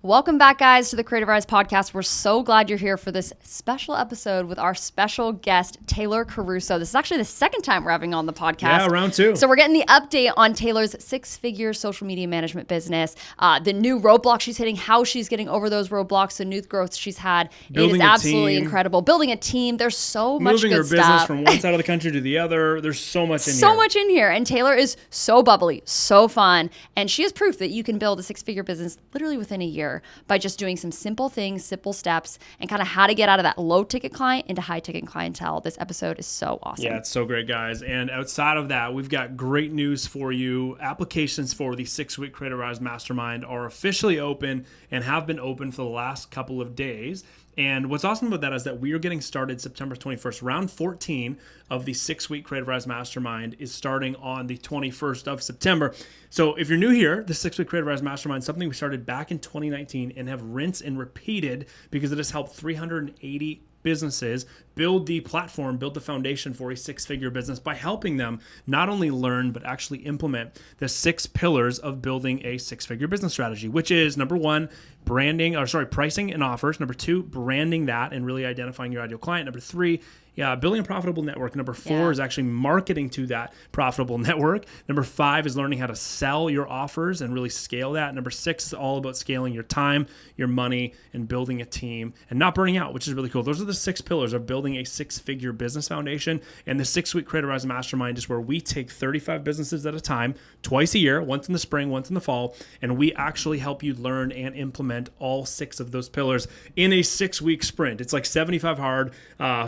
Welcome back, guys, to the Creativ Rise podcast. We're so glad you're here for this special episode with our special guest, Taylor Caruso. This is actually the second time we're having on the podcast. Yeah, round two. So we're getting the update on Taylor's six-figure social media management business, the new roadblocks she's hitting, how she's getting over those roadblocks, the new growth she's had. Building it is absolutely team. incredible. Building a team. There's so much Moving good her business stuff. from one side of the country to the other. There's so much in here. So much in here. And Taylor is so bubbly, so fun. And she has proof that you can build a six-figure business literally within a year by just doing some simple things, simple steps, and kind of how to get out of that low-ticket client into high-ticket clientele. This episode is so awesome. Yeah, it's so great, guys. And outside of that, we've got great news for you. Applications for the 6-week Creativ Rise Mastermind are officially open and have been open for the last couple of days. And what's awesome about that is that we are getting started September 21st. Round 14 of the 6-week Creativ Rise Mastermind is starting on the 21st of September. So if you're new here, the 6-week Creativ Rise Mastermind is something we started back in 2019 and have rinsed and repeated because it has helped 380 businesses build the platform, build the foundation for a six-figure business by helping them not only learn, but actually implement the 6 pillars of building a six-figure business strategy, which is number 1, pricing and offers. Number 2, branding that and really identifying your ideal client. Number 3, building a profitable network. Number 4 is actually marketing to that profitable network. Number 5 is learning how to sell your offers and really scale that. Number 6 is all about scaling your time, your money, and building a team and not burning out, which is really cool. Those are the 6 pillars of building a six-figure business foundation. And the 6-week Creativ Rise Mastermind is where we take 35 businesses at a time, twice a year, once in the spring, once in the fall, and we actually help you learn and implement all 6 of those pillars in a 6-week sprint. It's like 75 hard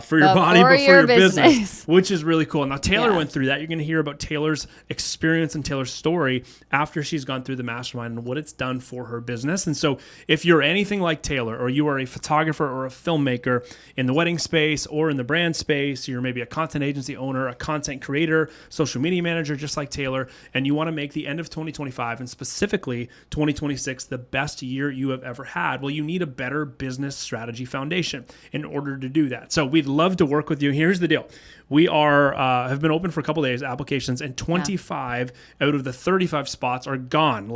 for your body, but for your business, which is really cool. Now, Taylor went through that. You're going to hear about Taylor's experience and Taylor's story after she's gone through the mastermind and what it's done for her business. And so if you're anything like Taylor, or you are a photographer or a filmmaker in the wedding space or in the brand space, you're maybe a content agency owner, a content creator, social media manager, just like Taylor, and you want to make the end of 2025 and specifically 2026 the best year you have ever had, well, you need a better business strategy foundation in order to do that. So we'd love to work with you. Here's the deal. We are have been open for a couple of days, applications, and 25 out of the 35 spots are gone,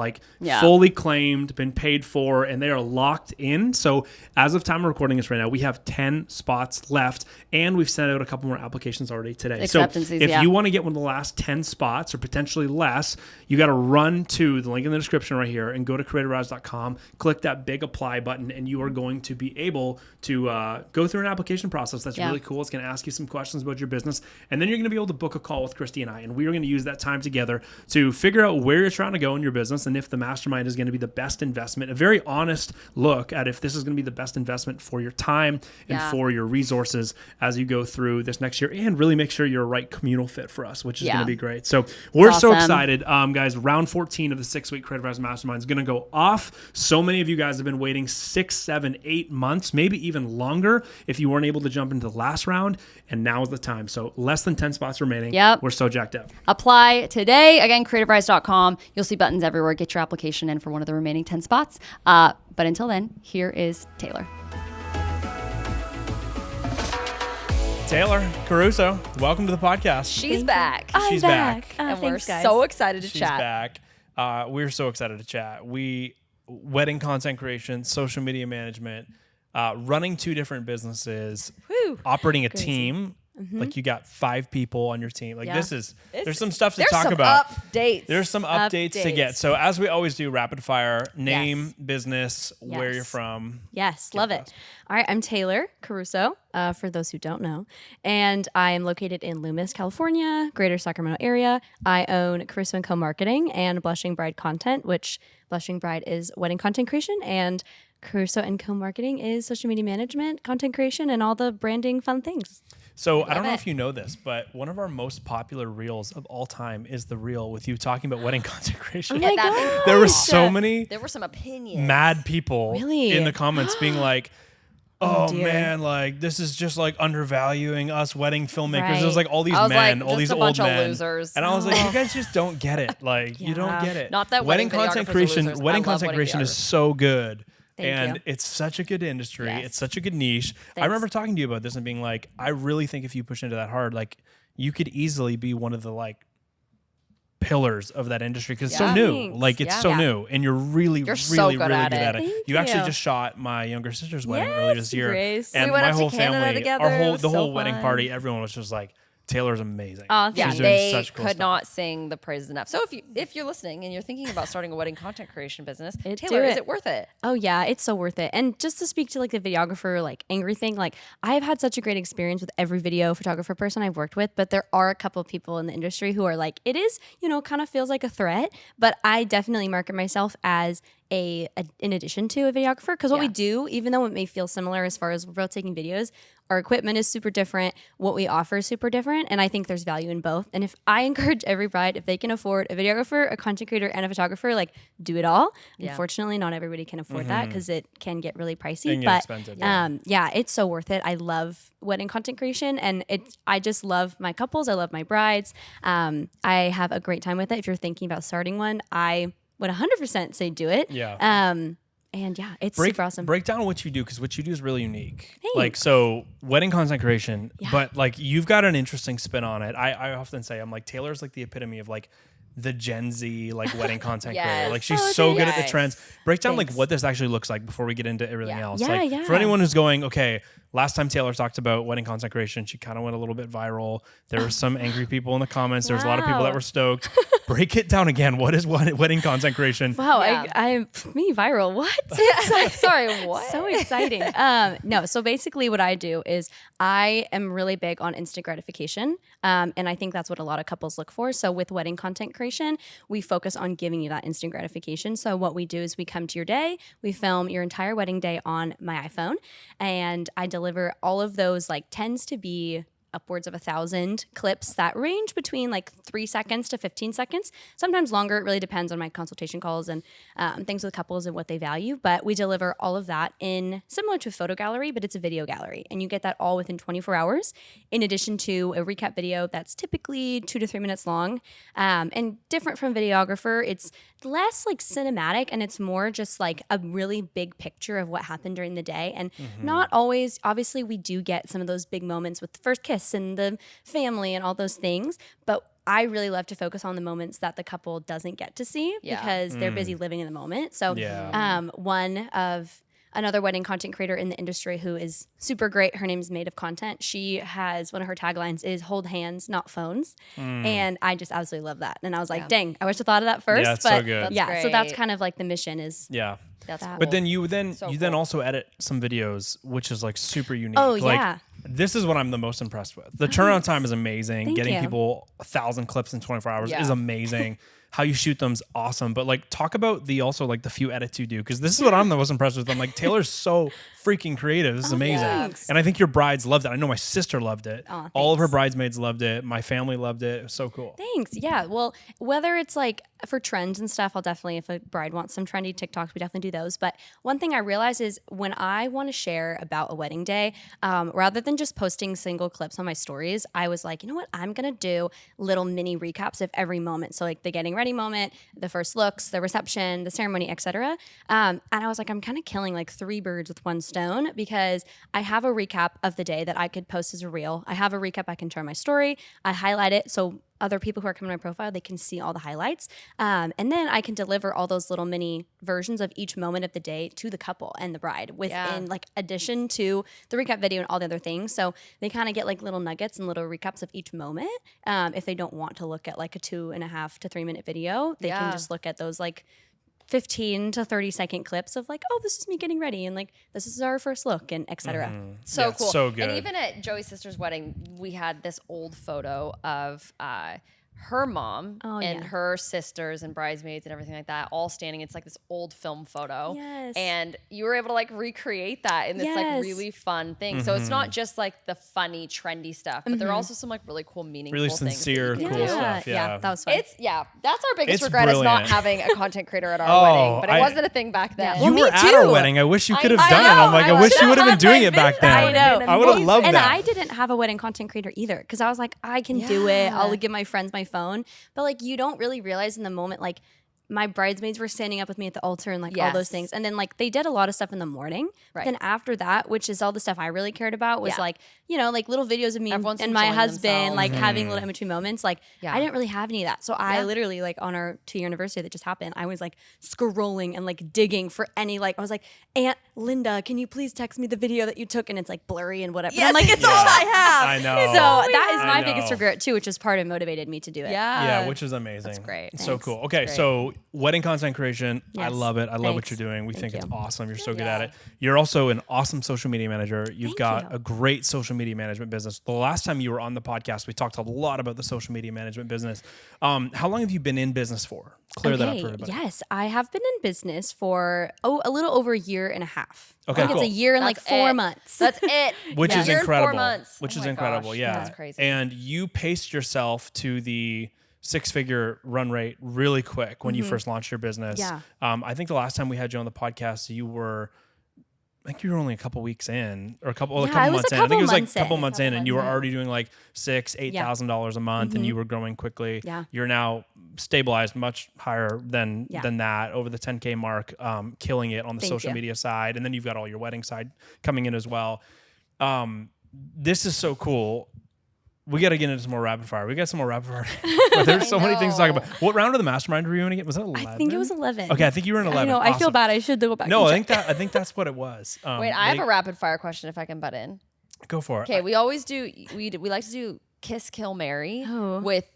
fully claimed, been paid for, and they are locked in. So as of time of recording this right now, we have 10 spots left, and we've sent out a couple more applications already today. So if you want to get one of the last 10 spots or potentially less, you got to run to the link in the description right here and go to creativrise.com, click that big apply button, and you are going to be able to go through an application process. That's really cool. It's going to ask you some questions about your business. And then you're going to be able to book a call with Christy and I. And we are going to use that time together to figure out where you're trying to go in your business and if the mastermind is going to be the best investment, a very honest look at if this is going to be the best investment for your time and for your resources as you go through this next year, and really make sure you're a right communal fit for us, which is going to be great. So we're so excited. Guys, round 14 of the 6-week Creativ Rise Mastermind is going to go off. So many of you guys have been waiting 6, 7, 8 months, maybe even longer if you weren't able to jump into the last round, and now is the time. So less than 10 spots remaining. We're so jacked up. Apply today. Again, creativrise.com. You'll see buttons everywhere. Get your application in for one of the remaining 10 spots. But until then, here is Taylor. Taylor Caruso, welcome to the podcast. She's back. She's back. And we're Thanks, guys. so excited to She's chat. back. We're so excited to chat. Wedding content creation, social media management, running 2 different businesses, operating a team. Like you got 5 people on your team. There's some stuff to talk about. There's some updates to get. So as we always do, rapid fire, name, business, where you're from. Yes, love it. All right, I'm Taylor Caruso, for those who don't know. And I am located in Loomis, California, greater Sacramento area. I own Caruso & Co. Marketing and Blushing Bride Content, which Blushing Bride is wedding content creation, and Caruso & Co. Marketing is social media management, content creation, and all the branding fun things. So I don't know if you know this, but one of our most popular reels of all time is the reel with you talking about wedding content creation. Oh my God. There were so many There were some opinions. mad people Really? in the comments being like, oh dear. man, like this is just like undervaluing us wedding filmmakers. Right. There was like all these I was men, like, all just these a old bunch of men. losers. And I was like, you guys just don't get it. Like you don't get it. Not that wedding wedding content videographers are creation, losers. wedding I love content wedding creation is videographers. so good. Thank you. It's such a good industry. Yes. It's such a good niche. I remember talking to you about this and being like, I really think if you push into that hard, like you could easily be one of the like pillars of that industry because it's so Yeah. new. Thanks. Like it's Yeah. so Yeah. new, and you're really, really, so really good good at at it. it. Thank You actually you. just shot my younger sister's wedding earlier Yes, this year, Grace. and We went my up to whole Canada family, together. our It whole was the so whole wedding fun. party, everyone was just like, Taylor's amazing. Aw, Yeah, thank She's you. doing they such cool could stuff. not sing the praises enough. So if you're listening and you're thinking about starting a wedding content creation business, Do Taylor, is it. it worth it? Oh yeah, it's so worth it. And just to speak to like the videographer, like angry thing, like I've had such a great experience with every video photographer person I've worked with, but there are a couple of people in the industry who are like, it is, kind of feels like a threat, but I definitely market myself as in addition to a videographer, because what we Yeah. do, even though it may feel similar as far as we're both taking videos, our equipment is super different, what we offer is super different, and I think there's value in both. And if I encourage every bride, if they can afford a videographer, a content creator, and a photographer, like do it all. Yeah. Unfortunately, not everybody can afford that because it can get really pricey. And get but expensive, it's so worth it. I love wedding content creation, and I just love my couples. I love my brides. I have a great time with it. If you're thinking about starting one, I would 100% say do it. Yeah. And yeah, it's super awesome. Break down what you do, because what you do is really unique. Thanks. Like, so wedding content creation, but like you've got an interesting spin on it. I often say, I'm like, Taylor's like the epitome of like the Gen Z like wedding content Yes. creator. Like she's Oh, so good at thanks. the trends. Break down like Thanks. what this actually looks like before we get into everything Yeah. else. Yeah, like yeah. for anyone who's going, okay, last time Taylor talked about wedding content creation, she kind of went a little bit viral. There were some angry people in the comments. There was a lot of people that Wow. were stoked. Break it down again. What is wedding content creation? Wow, Yeah. I'm me viral. What? Sorry, what? So exciting. No, so basically what I do is I am really big on instant gratification. And I think that's what a lot of couples look for. So with wedding content creation, we focus on giving you that instant gratification. So what we do is we come to your day, we film your entire wedding day on my iPhone, and I deliver all of those, like tends to be upwards of 1,000 clips that range between like 3 seconds to 15 seconds, sometimes longer. It really depends on my consultation calls and things with couples and what they value. But we deliver all of that in similar to a photo gallery, but it's a video gallery. And you get that all within 24 hours, in addition to a recap video that's typically 2 to 3 minutes long. And different from videographer, it's less like cinematic and it's more just like a really big picture of what happened during the day. And not always, obviously, we do get some of those big moments with the first kiss and the family and all those things, but I really love to focus on the moments that the couple doesn't get to see because they're busy living in the moment. So another wedding content creator in the industry who is super great, her name's Made of Content. She has, one of her taglines is hold hands, not phones. And I just absolutely love that. And I was like, dang, I wish I thought of that first. Yeah, it's but so good. yeah, so that's great. kind of like the mission is Yeah. That's cool. But then you then cool. also edit some videos, which is like super unique. Oh, like, yeah. This is what I'm the most impressed with. The turnaround time is amazing. Thank Getting you. people 1,000 clips in 24 hours Yeah. is amazing. How you shoot them's awesome. But like, talk about the few edits you do, because this is what I'm the most impressed with. I'm like, Taylor's so freaking creative. This is amazing. thanks. And I think your brides loved it. I know my sister loved it. Aw, All of her thanks. bridesmaids loved it. My family loved it. It was so cool. Thanks. Yeah. Well, whether it's like for trends and stuff, I'll definitely, if a bride wants some trendy TikToks, we definitely do those. But one thing I realized is when I want to share about a wedding day, rather than just posting single clips on my stories, I was like, you know what? I'm going to do little mini recaps of every moment. So like the getting ready moment, the first looks, the reception, the ceremony, etc. And I was like, I'm kind of killing like 3 birds with one stone, because I have a recap of the day that I could post as a reel. I have a recap I can share on my story. I highlight it so other people who are coming to my profile, they can see all the highlights. And then I can deliver all those little mini versions of each moment of the day to the couple and the bride within like addition to the recap video and all the other things. So they kind of get like little nuggets and little recaps of each moment. If they don't want to look at like a 2.5 to 3 minute video, they can just look at those like 15 to 30 second clips of like, oh, this is me getting ready, and like, this is our first look, and etc. So Yeah, cool. so good. And even at Joey's sister's wedding, we had this old photo of her mom and her sisters and bridesmaids and everything like that, all standing. It's like this old film photo. Yes. And you were able to like recreate that in this like Yes. really fun thing. So it's not just like the funny, trendy stuff, but there are also some like really cool, meaningful Really things. sincere, that you can cool do. stuff. Yeah. that was fun. That's our biggest It's regret is not brilliant. having a content creator at our Oh, wedding, but it I- wasn't a thing back then. Well, You me were at our too. wedding. I wish you could have I done it. I'm know. like, I I wish you would have been had doing my it back vision. then. I know. I would have loved and that. I didn't have a wedding content creator either, because I was like, I can do it. I'll give my friends my phone. But like, you don't really realize in the moment, like, my bridesmaids were standing up with me at the altar and like all those things. And then like they did a lot of stuff in the morning. Right. Then after that, which is all the stuff I really cared about, was like, you know, like little videos of me and my husband, like having little in-between moments. Like I didn't really have any of that. So I literally like on our 2-year anniversary that just happened, I was like scrolling and like digging for any, like I was like, Aunt Linda, can you please text me the video that you took? And it's like blurry and whatever. Yes. I'm like, it's all I have. I know. So that is my biggest regret too, which is part of motivated me to do it. Yeah, which is amazing. That's great. So cool. Okay, so wedding content creation, I love it. I love what you're doing. We think it's awesome. You're so good at it. You're also an awesome social media manager. You've got a great social media management business. The last time you were on the podcast, we talked a lot about the social media management business. How long have you been in business for? Clear that up for everybody. Yes, I have been in business for a little over a year and a half. Okay, I think it's a year and like 4 months. That's it. Which is incredible. 4 months. Which is incredible. Yeah, that's crazy. And you paced yourself to the 6-figure run rate really quick when you first launched your business. Yeah. I think the last time we had you on the podcast, you were only a couple weeks in, or a couple months in. I think it was like a couple months in, and you were already doing like $8,000 a month, and you were growing quickly. Yeah. You're now stabilized much higher than that, over the 10K mark, killing it on the social media side, and then you've got all your wedding side coming in as well. This is so cool. We got to get into some more rapid fire. We got some more rapid fire. There's so many things to talk about. What round of the mastermind were you in again? Was that 11? I think it was 11. Okay, I think you were in 11. I know. Awesome. I feel bad. I should go back. No, and check. I think that's what it was. Wait, I have a rapid fire question if I can butt in. Go for it. Okay, we always do. We like to do kiss, kill, marry with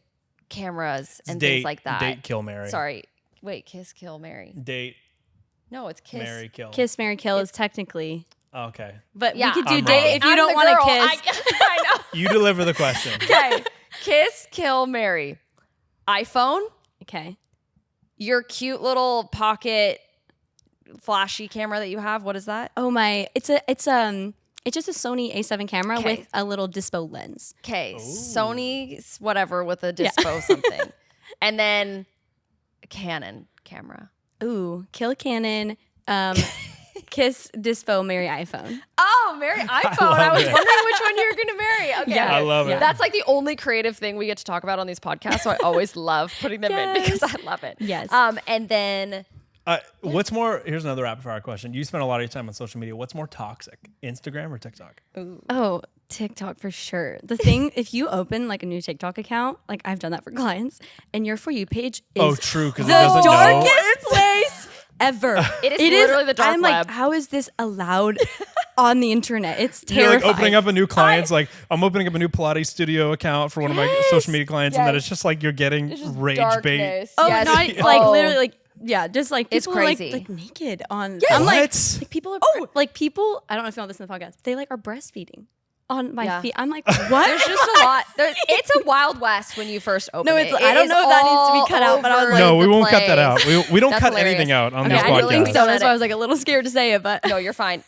cameras and things like that. Date, kill, marry. Sorry. Wait, kiss, kill, marry. Date. No, it's kiss. Marry, kill. Kiss, marry, kill is technically. Okay. But yeah, we could do I'm date wrong. if you don't want to kiss. I know. You deliver the question. Okay. Kiss, kill, marry. iPhone. Okay. Your cute little pocket flashy camera that you have. What is that? Oh my! It's just a Sony A7 camera with a little dispo lens. Okay, Sony whatever with a dispo something, and then a Canon camera. Ooh, kill Canon. Kiss, dispo, marry iPhone. Oh, marry iPhone. I was wondering which one you were going to marry. Okay. I love it. That's like the only creative thing we get to talk about on these podcasts. So I always love putting them in because I love it. Yes. And then... what's more, here's another rapid fire question. You spend a lot of your time on social media. What's more toxic, Instagram or TikTok? Ooh. Oh, TikTok for sure. The thing, if you open like a new TikTok account, like I've done that for clients, and your For You page is true, because the it doesn't darkest place ever. It is literally the dark I'm web. like, how is this allowed on the internet? It's You're terrifying. like opening up a new client's like, I'm opening up a new Pilates studio account for one of my social media clients, and then it's just like you're getting rage bait. Darkness. Oh, Yes. no, like literally like. Yeah, just like It's people are crazy. like naked on. Yes. I'm What? like people are like people. I don't know if you know this in the podcast. They like are breastfeeding on my feet. I'm like, what? There's just a lot. It's a Wild West when you first open No, it. it's. I don't know if that needs to be cut out, but I was like, No, we the won't cut that place. out. We don't That's cut hilarious. anything out on Okay, this I don't think podcast. so. That's why I was like a little scared to say it, but No, you're fine.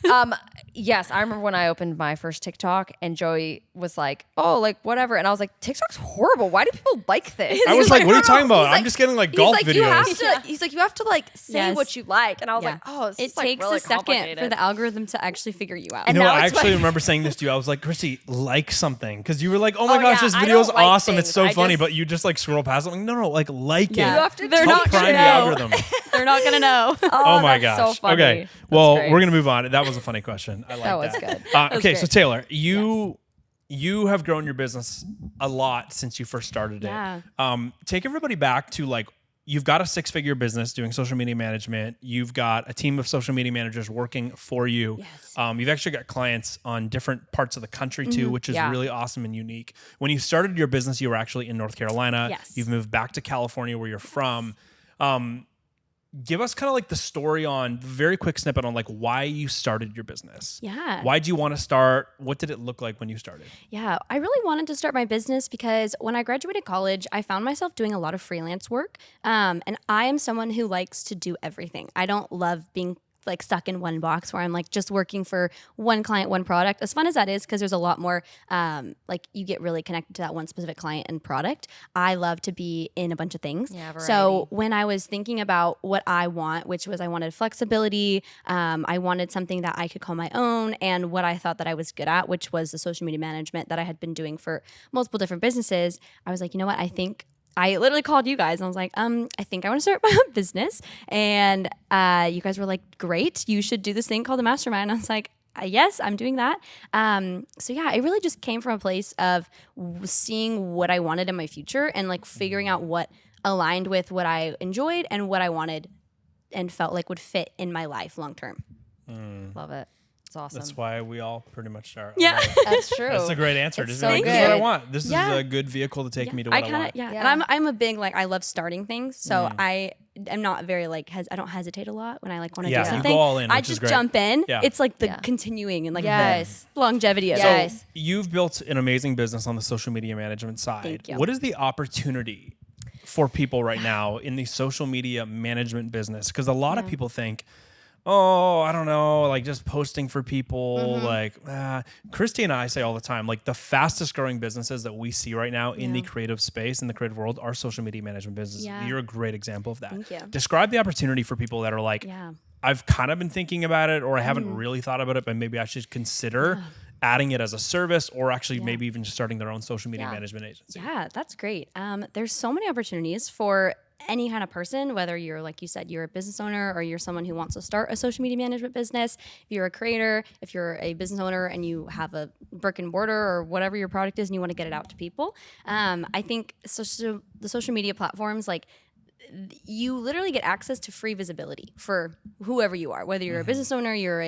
Yes, I remember when I opened my first TikTok and Joey was like, "Oh, like whatever," and I was like, "TikTok's horrible. Why do people like this?" I was like, what are you talking about? He's I'm just getting like golf he's like, You have videos. to, he's like, you have to like say what you like, and I was like, "Oh, this it is like takes really a second complicated." for the algorithm to actually figure you out. And You know, now I it's actually like- remember saying this to you. I was like, Christy, like something. Because you were like, oh my Oh, gosh, yeah, this I video is don't like awesome. It's things. so I funny. just- But you just like scroll past it. I'm like, no, like it. Yeah. You have to. They're do not it. Prime the know. algorithm. They're not gonna know. Oh my that's gosh. so funny. Okay. That's Well, great. we're going to move on. That was a funny question. I like that. was good. Okay. So great. Taylor, you have grown your business a lot since you first started it. Yeah. Take everybody back to like, you've got a 6-figure business doing social media management. You've got a team of social media managers working for you. Yes. You've actually got clients on different parts of the country too, which is really awesome and unique. When you started your business, you were actually in North Carolina. Yes. You've moved back to California where you're from. Give us kind of like the story on, very quick snippet on like why you started your business. Yeah. Why do you want to start? What did it look like when you started? Yeah, I really wanted to start my business because when I graduated college, I found myself doing a lot of freelance work. And I am someone who likes to do everything. I don't love being like stuck in one box where I'm like just working for one client, one product. As fun as that is, because there's a lot more, like you get really connected to that one specific client and product. I love to be in a bunch of things. Yeah, variety. So when I was thinking about what I want, which was I wanted flexibility, I wanted something that I could call my own, and what I thought that I was good at, which was the social media management that I had been doing for multiple different businesses, I was like, you know what? I think I literally called you guys and I was like, I think I want to start my own business. And you guys were like, great, you should do this thing called the Mastermind. I was like, yes, I'm doing that. So yeah, it really just came from a place of seeing what I wanted in my future and like figuring out what aligned with what I enjoyed and what I wanted and felt like would fit in my life long term. Love it. It's awesome. That's why we all pretty much are. Yeah. That's true. That's a great answer. It's Just so be like, this is what I good. want. This is a good vehicle to take me to what I want. Yeah. Yeah. And I'm a big, like, I love starting things. So I am not very, like, I don't hesitate a lot when I, like, want to Yeah, do you something. go all in, I which is just great. jump in. Yeah. It's like the Yeah. continuing and, like, Yes. the longevity of Yes. it. So you've built an amazing business on the social media management side. Thank you. What is the opportunity for people right now in the social media management business? Because a lot of people think, oh, I don't know, like just posting for people. Like Christy and I say all the time, like the fastest growing businesses that we see right now in the creative space, in the creative world, are social media management businesses. Yeah. You're a great example of that. Thank you. Describe the opportunity for people that are like, Yeah. I've kind of been thinking about it, or I haven't really thought about it, but maybe I should consider adding it as a service, or actually maybe even just starting their own social media management agency. Yeah, that's great. There's so many opportunities for any kind of person, whether you're, like you said, you're a business owner or you're someone who wants to start a social media management business. If you're a creator, if you're a business owner and you have a brick and mortar or whatever your product is and you want to get it out to people, I think the social media platforms, like, you literally get access to free visibility for whoever you are, whether you're a business owner, you're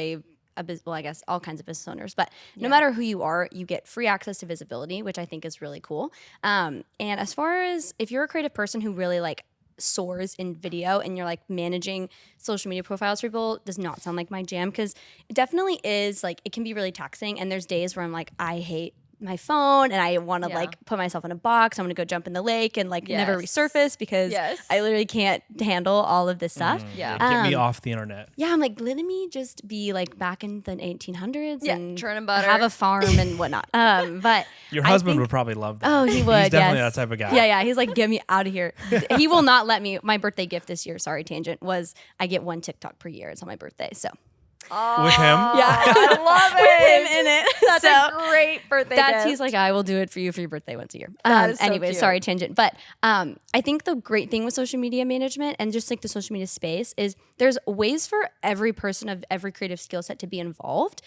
well, I guess all kinds of business owners, but no matter who you are, you get free access to visibility, which I think is really cool. And as far as if you're a creative person who really like soars in video and you're like managing social media profiles for people, does not sound like my jam, because it definitely is, like, it can be really taxing. And there's days where I'm like, I hate my phone and I want to like put myself in a box. I'm going to go jump in the lake and like never resurface because I literally can't handle all all this stuff. Yeah. Get me off the internet. Yeah, I'm like, let me just be like back in the 1800s and churning butter, have a farm and whatnot. But Your I husband think- would probably love that. Oh, he would. He's definitely yes. that type of guy. Yeah. He's like, get me out of here. He will not let me. My birthday gift this year, sorry, tangent, was I get one TikTok per year. It's on my birthday. So With him? yeah, I love it. with him in it. That's a great birthday gift. He's like, I will do it for you for your birthday once a year. That is so Anyway, cute. sorry, tangent. But I think the great thing with social media management and just like the social media space is there's ways for every person of every creative skill set to be involved.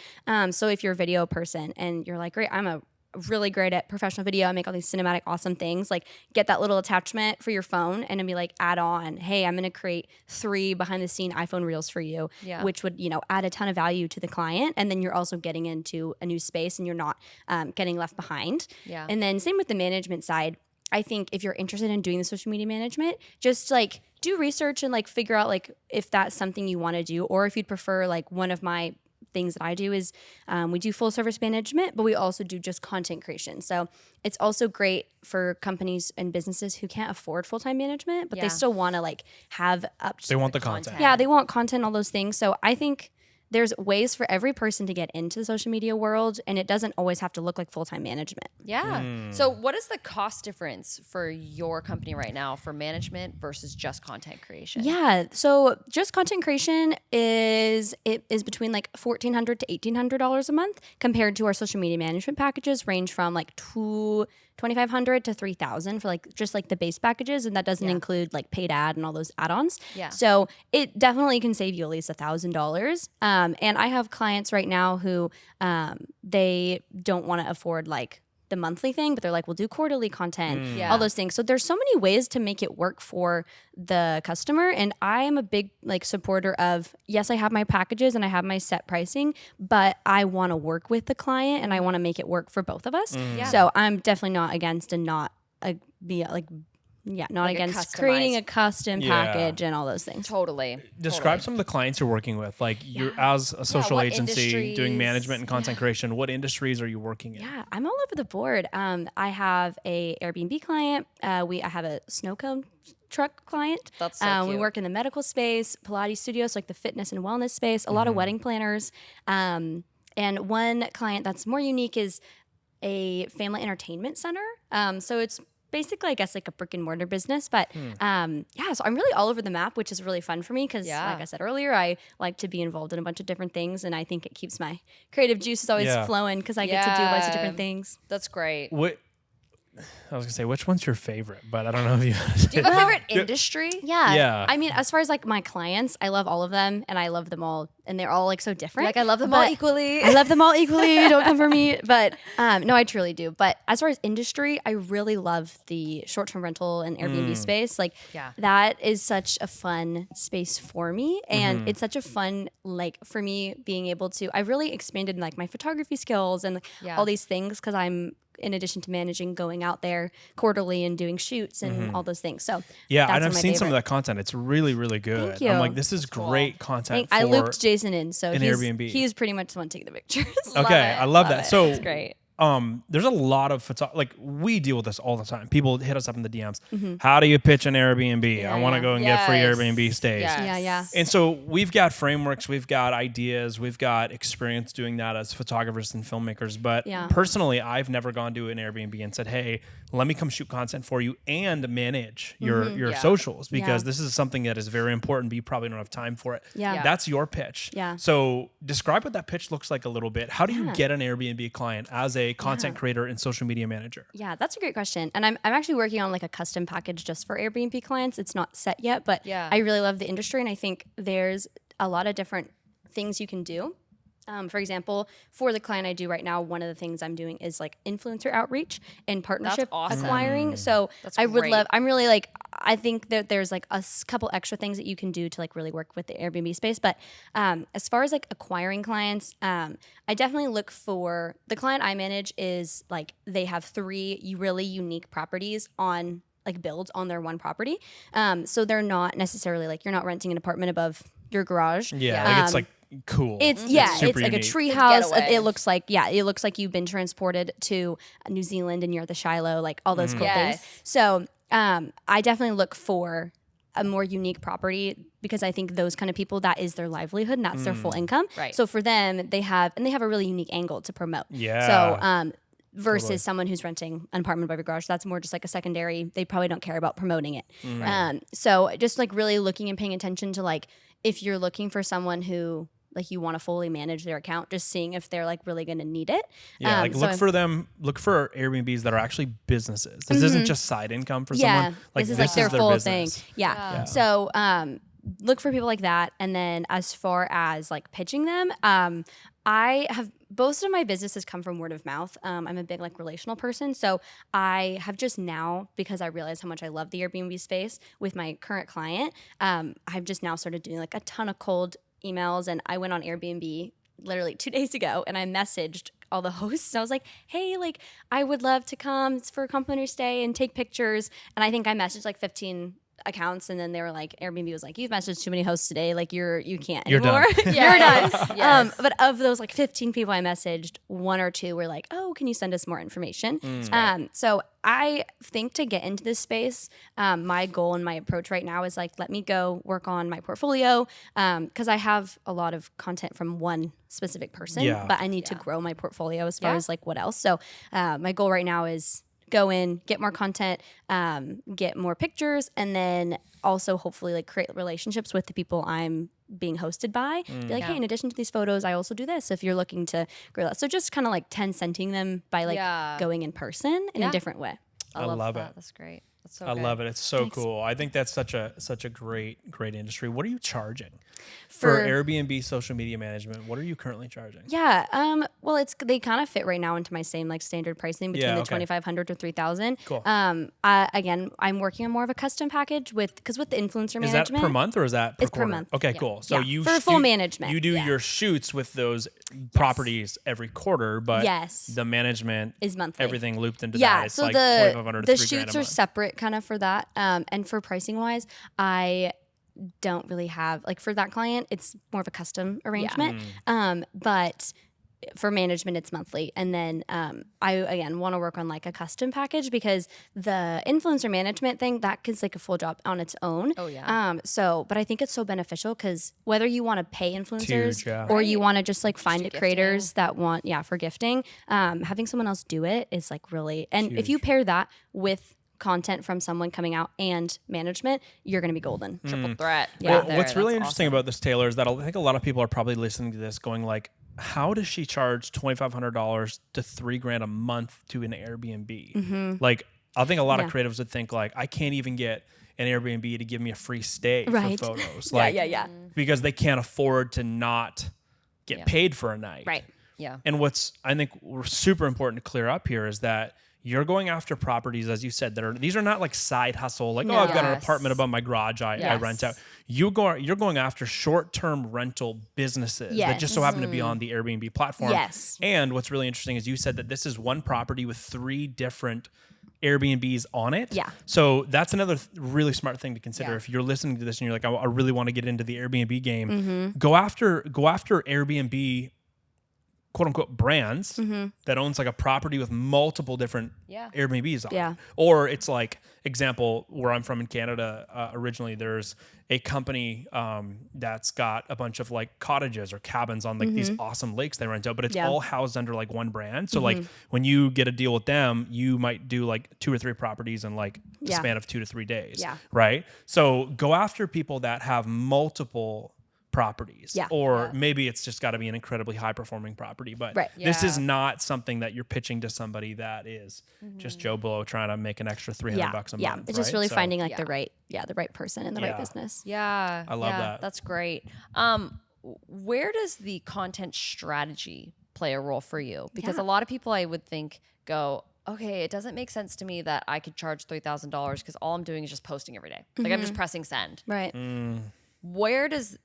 So if you're a video person and you're like, great, I'm really great at professional video, I make all these cinematic awesome things, like get that little attachment for your phone and then be like, add on, hey, I'm going to create 3 behind the scene iPhone reels for you, which would, add a ton of value to the client. And then you're also getting into a new space and you're not getting left behind. Yeah. And then same with the management side. I think if you're interested in doing the social media management, just like do research and like figure out like if that's something you want to do, or if you'd prefer, like, one of my things that I do is we do full service management, but we also do just content creation. So it's also great for companies and businesses who can't afford full-time management, but they still want to like have They want the content. Yeah, they want content, all those things. So I think there's ways for every person to get into the social media world, and it doesn't always have to look like full-time management. Yeah. So what is the cost difference for your company right now for management versus just content creation? Yeah, so just content creation is between like $1,400 to $1,800 a month, compared to our social media management packages range from like $2,500 to $3,000 for like just like the base packages, and that doesn't include like paid ad and all those add-ons. Yeah. So it definitely can save you at least $1,000. And I have clients right now who they don't want to afford like the monthly thing, but they're like, we'll do quarterly content, all those things. So there's so many ways to make it work for the customer. And I am a big like supporter of, yes, I have my packages and I have my set pricing, but I want to work with the client and I want to make it work for both of us. Yeah. So I'm definitely not against and not Like against a creating a customized- custom Yeah. package and all those things. Totally. Describe some of the clients you're working with. Like you're as a social what agency doing industries? management and content creation. What industries are you working in? Yeah, I'm all over the board. I have a Airbnb client. I have a snow cone truck client. That's so We cute. work in the medical space, Pilates studios, like the fitness and wellness space, a lot of wedding planners. And one client that's more unique is a family entertainment center. So it's basically, I guess, like a brick and mortar business. But so I'm really all over the map, which is really fun for me because, like I said earlier, I like to be involved in a bunch of different things. And I think it keeps my creative juices always flowing because I get to do lots of different things. That's great. What I was gonna say, which one's your favorite? But I don't know if you. Do you have a favorite industry? Yeah. Yeah. I mean, as far as like my clients, I love all of them and I love them all and they're all like so different. Like I love them all But equally. I love them all equally. Don't come for me. But no, I truly do. But as far as industry, I really love the short-term rental and Airbnb space. Like Yeah. that is such a fun space for me. And it's such a fun, like for me being able to, I've really expanded like my photography skills and Yeah. all these things because I'm, in addition to managing, going out there quarterly and doing shoots and all those things. So Yeah, that's and I've my seen some of favorite. that content. It's really, really good. Thank you. I'm like, this is great content. I for looped Jason in, so an he's, Airbnb. he's pretty much the one taking the pictures. Okay, I love that. So It's great. there's a lot of like we deal with this all the time. People hit us up in the DMs. Mm-hmm. How do you pitch an Airbnb? I want to yeah. go and get free Yes. Airbnb stays. Yes. Yeah, yeah. And so we've got frameworks, we've got ideas, we've got experience doing that as photographers and filmmakers. But Yeah. personally, I've never gone to an Airbnb and said, "Hey, let me come shoot content for you and manage your Yeah. socials," because Yeah. this is something that is very important, but you probably don't have time for it. Yeah. Yeah. That's your pitch. Yeah. So describe what that pitch looks like a little bit. How do you Yeah. get an Airbnb client as a content creator and social media manager? Yeah, that's a great question. And I'm actually working on like a custom package just for Airbnb clients. It's not set yet, but Yeah. I really love the industry and I think there's a lot of different things you can do. For example, for the client I do right now, one of the things I'm doing is like influencer outreach and partnership awesome. acquiring. So That's I would great. love, I'm really like, I think that there's like a couple extra things that you can do to like really work with the Airbnb space. But as far as like acquiring clients, I definitely look for the client I manage is like they have 3 really unique properties on like builds on their one property. So they're not necessarily like you're not renting an apartment above your garage. Yeah, like it's like cool. It's super like a unique. tree It's a house. getaway. It looks like it looks like you've been transported to New Zealand and you're at the Shiloh, like all those cool Yes. things. So I definitely look for a more unique property because I think those kind of people, that is their livelihood and that's their full income. Right. So for them, they have a really unique angle to promote. Yeah. So versus someone who's renting an apartment above your garage, that's more just like a secondary. They probably don't care about promoting it. So just like really looking and paying attention to like if you're looking for someone who like you want to fully manage their account, just seeing if they're like really going to need it. Yeah, like so look for Airbnbs that are actually businesses. This isn't just side income for yeah, someone. Like this is like their full thing. business. Yeah. So look for people like that. And then as far as like pitching them, I have most of my businesses come from word of mouth. I'm a big like relational person. So I have just now, because I realize how much I love the Airbnb space with my current client, I've just now started doing like a ton of cold emails. And I went on Airbnb literally 2 days ago and I messaged all the hosts. I was like, hey, like I would love to come for a complimentary stay and take pictures. And I think I messaged like 15 accounts and then they were like, Airbnb was like, you've messaged too many hosts today, like you can't You're anymore. done. You're done. Yes. But of those like 15 people I messaged, 1 or 2 were like, oh, can you send us more information? So I think to get into this space, my goal and my approach right now is like, let me go work on my portfolio because I have a lot of content from one specific person, Yeah. but I need to grow my portfolio as far Yeah. as like what else. So my goal right now is go in, get more content, get more pictures, and then also hopefully like create relationships with the people I'm being hosted by. Be like, hey, in addition to these photos, I also do this if you're looking to grow that. So just kind of like 10-centing them by like Yeah. going in person in Yeah. a different way. I love that. it. That's great. That's so I good. love it. It's so Thanks. cool. I think that's such a great industry. What are you charging For- for Airbnb social media management? What are you currently charging? Yeah. Well, they kind of fit right now into my same like standard pricing between Yeah, the okay. 2,500 to 3,000. Cool. Again, I'm working on more of a custom package with the influencer Is that management. per month or is that per It's per quarter? month. Okay, Yeah. cool. So Yeah. you For full management. You do your shoots with those properties every quarter, but Yes. the management Is monthly. Everything looped into Yeah, that. It's so like the 2,500 to the $3,000 shoots a are month. separate kind of for that. And for pricing wise, I don't really have like for that client, it's more of a custom arrangement. But for management, it's monthly. And then I again want to work on like a custom package because the influencer management thing that is like a full job on its own. Oh, yeah. But I think it's so beneficial because whether you want to pay influencers huge, yeah. or you want to just like find do it creators that want for gifting, having someone else do it is like really. And if you pair that with content from someone coming out and management, you're going to be golden. Triple threat. Yeah. Well, There. what's really That's interesting awesome. about this, Taylor, is that I think a lot of people are probably listening to this going like, how does she charge $2,500 to $3,000 a month to an Airbnb? Like, I think a lot of creatives would think like, I can't even get an Airbnb to give me a free stay for photos. Like, because they can't afford to not get paid for a night. Right. Yeah. And what's, I think, super important to clear up here is that you're going after properties, as you said, these are not like side hustle, like, I've got an apartment above my garage I rent out. You're going after short-term rental businesses that just so happen to be on the Airbnb platform. Yes. And what's really interesting is you said that this is one property with 3 different Airbnbs on it. Yeah. So that's another really smart thing to consider. If you're listening to this and you're like, I really want to get into the Airbnb game, go after Airbnb, quote unquote, brands that owns like a property with multiple different Airbnbs on it. Or it's like, example, where I'm from in Canada, originally there's a company that's got a bunch of like cottages or cabins on like these awesome lakes they rent out, but it's all housed under like one brand. So like when you get a deal with them, you might do like 2 or 3 properties in like the span of 2 to 3 days. Right. So go after people that have multiple properties, or maybe it's just got to be an incredibly high performing property, but this is not something that you're pitching to somebody that is just Joe Blow trying to make an extra $300 a month. It's just really finding like the right person in the right business. Yeah. I love that. That's great. Where does the content strategy play a role for you? Because a lot of people I would think go, okay, it doesn't make sense to me that I could charge $3,000 because all I'm doing is just posting every day. Like I'm just pressing send. Right. Where does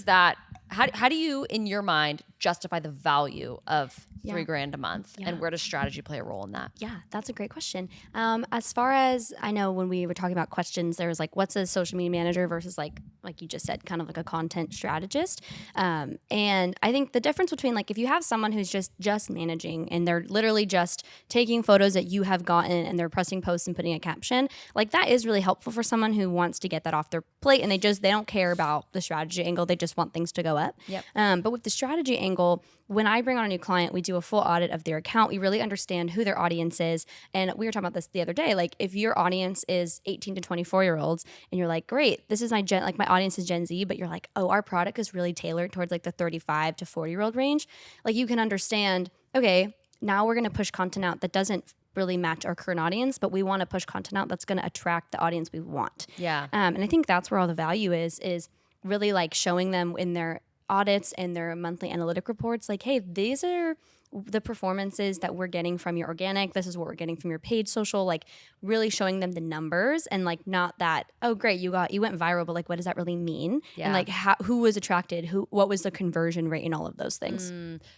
that, how do you in your mind justify the value of $3,000 a month, and where does strategy play a role in that? Yeah, that's a great question. As far as I know, when we were talking about questions, there was like, what's a social media manager versus like you just said, kind of like a content strategist. And I think the difference between like, if you have someone who's just managing and they're literally just taking photos that you have gotten and they're pressing posts and putting a caption, like that is really helpful for someone who wants to get that off their plate and they don't care about the strategy angle. They just want things to go up. But with the strategy angle, when I bring on a new client, we do a full audit of their account. We really understand who their audience is. And we were talking about this the other day. Like if your audience is 18 to 24-year-olds and you're like, great, this is my audience is Gen Z, but you're like, oh, our product is really tailored towards like the 35 to 40-year-old range. Like you can understand, okay, now we're going to push content out that doesn't really match our current audience, but we want to push content out that's going to attract the audience we want. And I think that's where all the value is really like showing them in their audits and their monthly analytic reports, like, hey, these are the performances that we're getting from your organic. This is what we're getting from your paid social, like really showing them the numbers and like not that, oh, great, you went viral, but like, what does that really mean? And like who was attracted, what was the conversion rate and all of those things.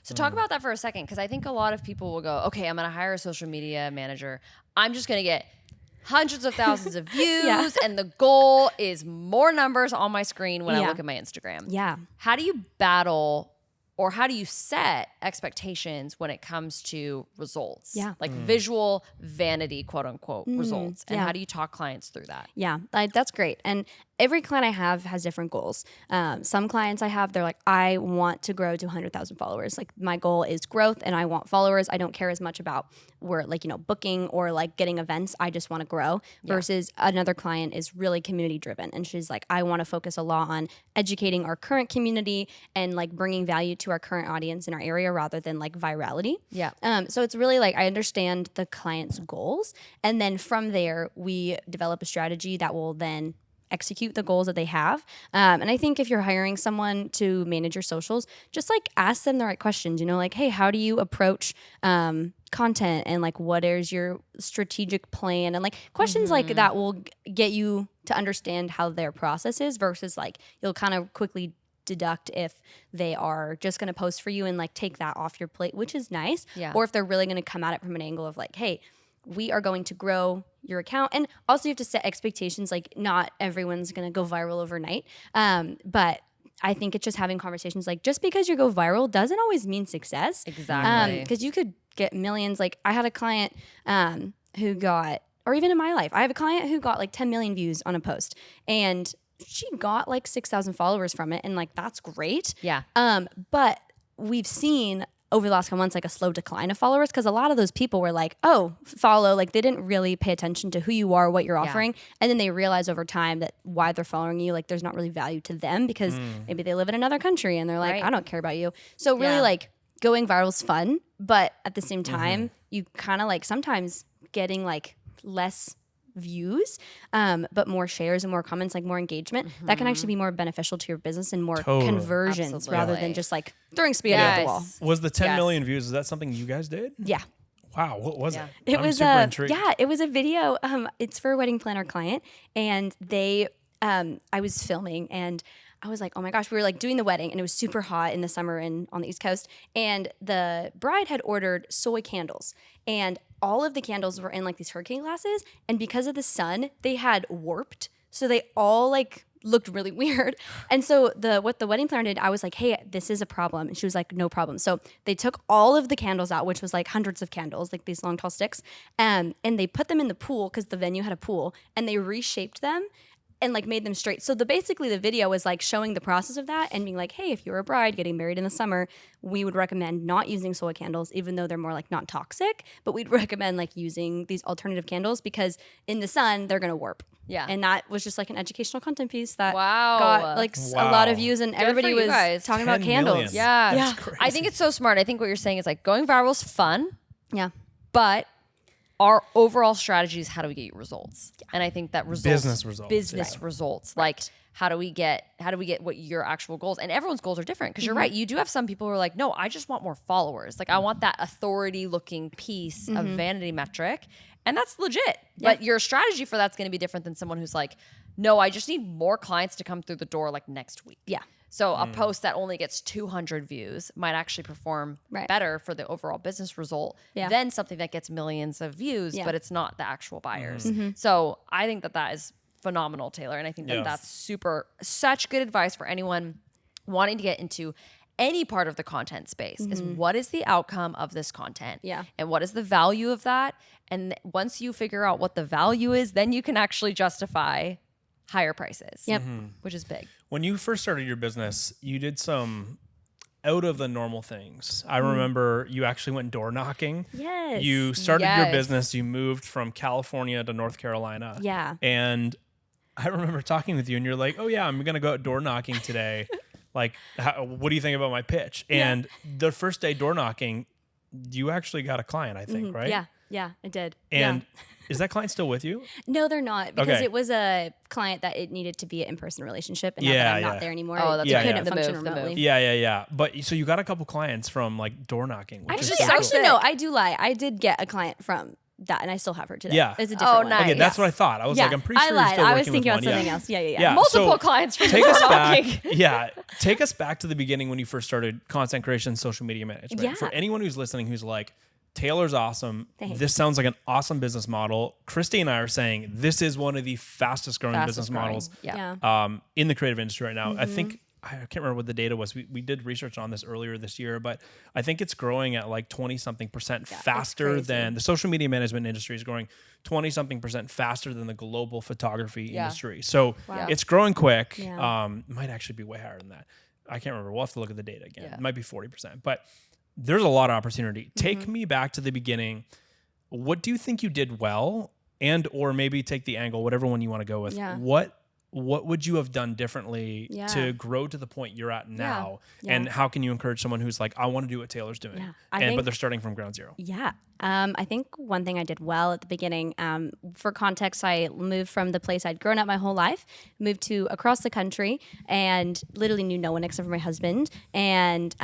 So talk about that for a second. Cause I think a lot of people will go, okay, I'm going to hire a social media manager. I'm just going to get hundreds of thousands of views and the goal is more numbers on my screen when I look at my Instagram. How do you battle or how do you set expectations when it comes to results? Like visual vanity, quote unquote, results. And how do you talk clients through that? That's great. And every client I have has different goals. Some clients I have, they're like, I want to grow to 100,000 followers. Like my goal is growth and I want followers. I don't care as much about booking or like getting events. I just want to grow versus another client is really community driven. And she's like, I want to focus a lot on educating our current community and like bringing value to our current audience in our area rather than like virality. So it's really like, I understand the client's goals. And then from there, we develop a strategy that will then execute the goals that they have. And I think if you're hiring someone to manage your socials, just like ask them the right questions, like, hey, how do you approach content and like what is your strategic plan and like questions like that will get you to understand how their process is versus like you'll kind of quickly deduct if they are just going to post for you and like take that off your plate, which is nice. Or if they're really going to come at it from an angle of like, hey, we are going to grow your account. And also you have to set expectations. Like not everyone's going to go viral overnight. But I think it's just having conversations like just because you go viral doesn't always mean success. Exactly. Because you could get millions. Like I had a client who got, or even in my life, I have a client who got like 10 million views on a post and she got like 6,000 followers from it. And like, that's great. Yeah. But we've seen over the last couple months, like a slow decline of followers, because a lot of those people were like, oh, follow, like they didn't really pay attention to who you are, what you're offering. And then they realize over time that why they're following you, like there's not really value to them because maybe they live in another country and they're like, Right. I don't care about you. So really like going viral is fun, but at the same time, you kind of like sometimes getting like less views, but more shares and more comments, like more engagement, that can actually be more beneficial to your business and more conversions Absolutely. rather than just like throwing spaghetti at the wall. Was the 10 Yes. million views, is that something you guys did? Yeah. Wow, what was it? It I'm was super intrigued. it was a video. It's for a wedding planner client, and they, I was filming, and I was like, oh my gosh, we were like doing the wedding, and it was super hot in the summer on the East Coast, and the bride had ordered soy candles, and all of the candles were in like these hurricane glasses, and because of the sun, they had warped, so they all like looked really weird. And so what the wedding planner did, I was like, hey, this is a problem. And she was like, no problem. So they took all of the candles out, which was like hundreds of candles, like these long, tall sticks, and they put them in the pool because the venue had a pool, and they reshaped them and like made them straight. So basically the video was like showing the process of that and being like, hey, if you're a bride getting married in the summer, we would recommend not using soy candles, even though they're more like not toxic, but we'd recommend like using these alternative candles because in the sun, they're going to warp. Yeah. And that was just like an educational content piece that Wow. got like a lot of Wow. views, and for everybody you was guys. talking about 10 candles. million. Yeah. Yeah. Crazy. I think it's so smart. I think what you're saying is like going viral is fun, Yeah. but our overall strategy is how do we get you results? And I think that results, Business results. Like how do we get what your actual goals? And everyone's goals are different because you're right. You do have some people who are like, no, I just want more followers. Like I want that authority looking piece of vanity metric. And that's legit. But your strategy for that's going to be different than someone who's like, no, I just need more clients to come through the door like next week. Yeah. So a post that only gets 200 views might actually perform better for the overall business result than something that gets millions of views, but it's not the actual buyers. So I think that is phenomenal, Taylor. And I think that that's such good advice for anyone wanting to get into any part of the content space is what is the outcome of this content? Yeah. And what is the value of that? And once you figure out what the value is, then you can actually justify higher prices. Yep. Which is big. When you first started your business, you did some out of the normal things. I remember you actually went door knocking. Yes. You started your Yes. business. You moved from California to North Carolina. Yeah. And I remember talking with you, and you're like, "Oh yeah, I'm gonna go out door knocking today. Like, what do you think about my pitch?" And the first day door knocking, you actually got a client, I think, right? Yeah. Yeah, I did. And yeah. is that client still with you? No, they're not, because Okay. it was a client that it needed to be an in-person relationship, and now Yeah, that I'm yeah. not there anymore, Oh, that's it okay. couldn't The function move, the remotely. move. Yeah. But so you got a couple clients from like door knocking, which is so cool. Actually, no, I do lie. I did get a client from that, and I still have her today. Yeah. It's a different one. nice. Okay, that's what I thought. I was Yeah, like, I'm pretty sure I lied. you're still I working was thinking with about one. something Yeah. else. Yeah. Yeah. Multiple So clients from Take door us back. knocking. Yeah. Take us back to the beginning when you first started content creation, social media management. Yeah. For anyone who's listening who's like, Taylor's awesome. Thanks. This sounds like an awesome business model. Christy and I are saying this is one of the fastest growing business models Yeah. in the creative industry right now. I think, I can't remember what the data was. We did research on this earlier this year, but I think it's growing at like 20 something percent faster crazy. than the social media management industry is growing 20 something percent faster than the global photography industry. So it's growing quick. Yeah. Might actually be way higher than that. I can't remember. We'll have to look at the data again. Yeah. It might be 40%, but there's a lot of opportunity. Take me back to the beginning. What do you think you did well, and or maybe take the angle, whatever one you want to go with. Yeah. What would you have done differently Yeah. to grow to the point you're at now? Yeah. And how can you encourage someone who's like, I want to do what Taylor's doing, Yeah. but they're starting from ground zero? Yeah. I think one thing I did well at the beginning, for context, I moved from the place I'd grown up my whole life, moved to across the country, and literally knew no one except for my husband. And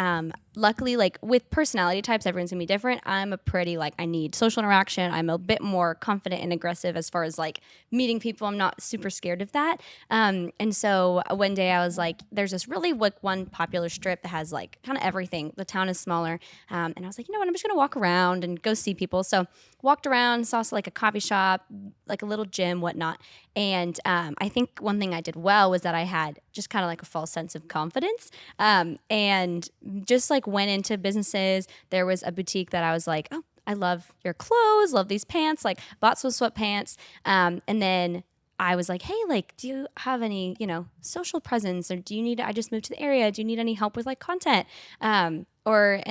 luckily, like with personality types, everyone's gonna be different. I'm a pretty I need social interaction. I'm a bit more confident and aggressive as far as like meeting people. I'm not super scared of that. And so one day I was like, there's this really one popular strip that has like kind of everything. The town is smaller, and I was like, you know what? I'm just gonna walk around and go see people. So walked around, saw like a coffee shop, like a little gym, whatnot. And I think one thing I did well was that I had just kind of like a false sense of confidence, and just like went into businesses. There was a boutique that I was like, oh, I love your clothes, love these pants, like bought some sweatpants. And then I was like, hey, like, do you have any, social presence, or I just moved to the area. Do you need any help with like content? And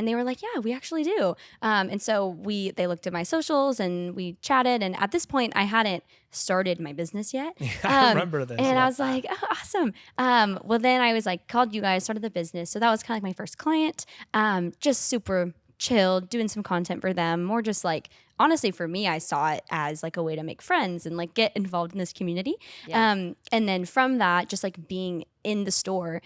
they were like, yeah, we actually do. And so they looked at my socials and we chatted. And at this point I hadn't started my business yet. I remember this. And I was like, oh, awesome. Well, then I was like, called you guys, started the business. So that was kind of like my first client. Just super chill, doing some content for them, more just like, honestly, for me, I saw it as like a way to make friends and like get involved in this community. Yeah. And then from that, just like being in the store,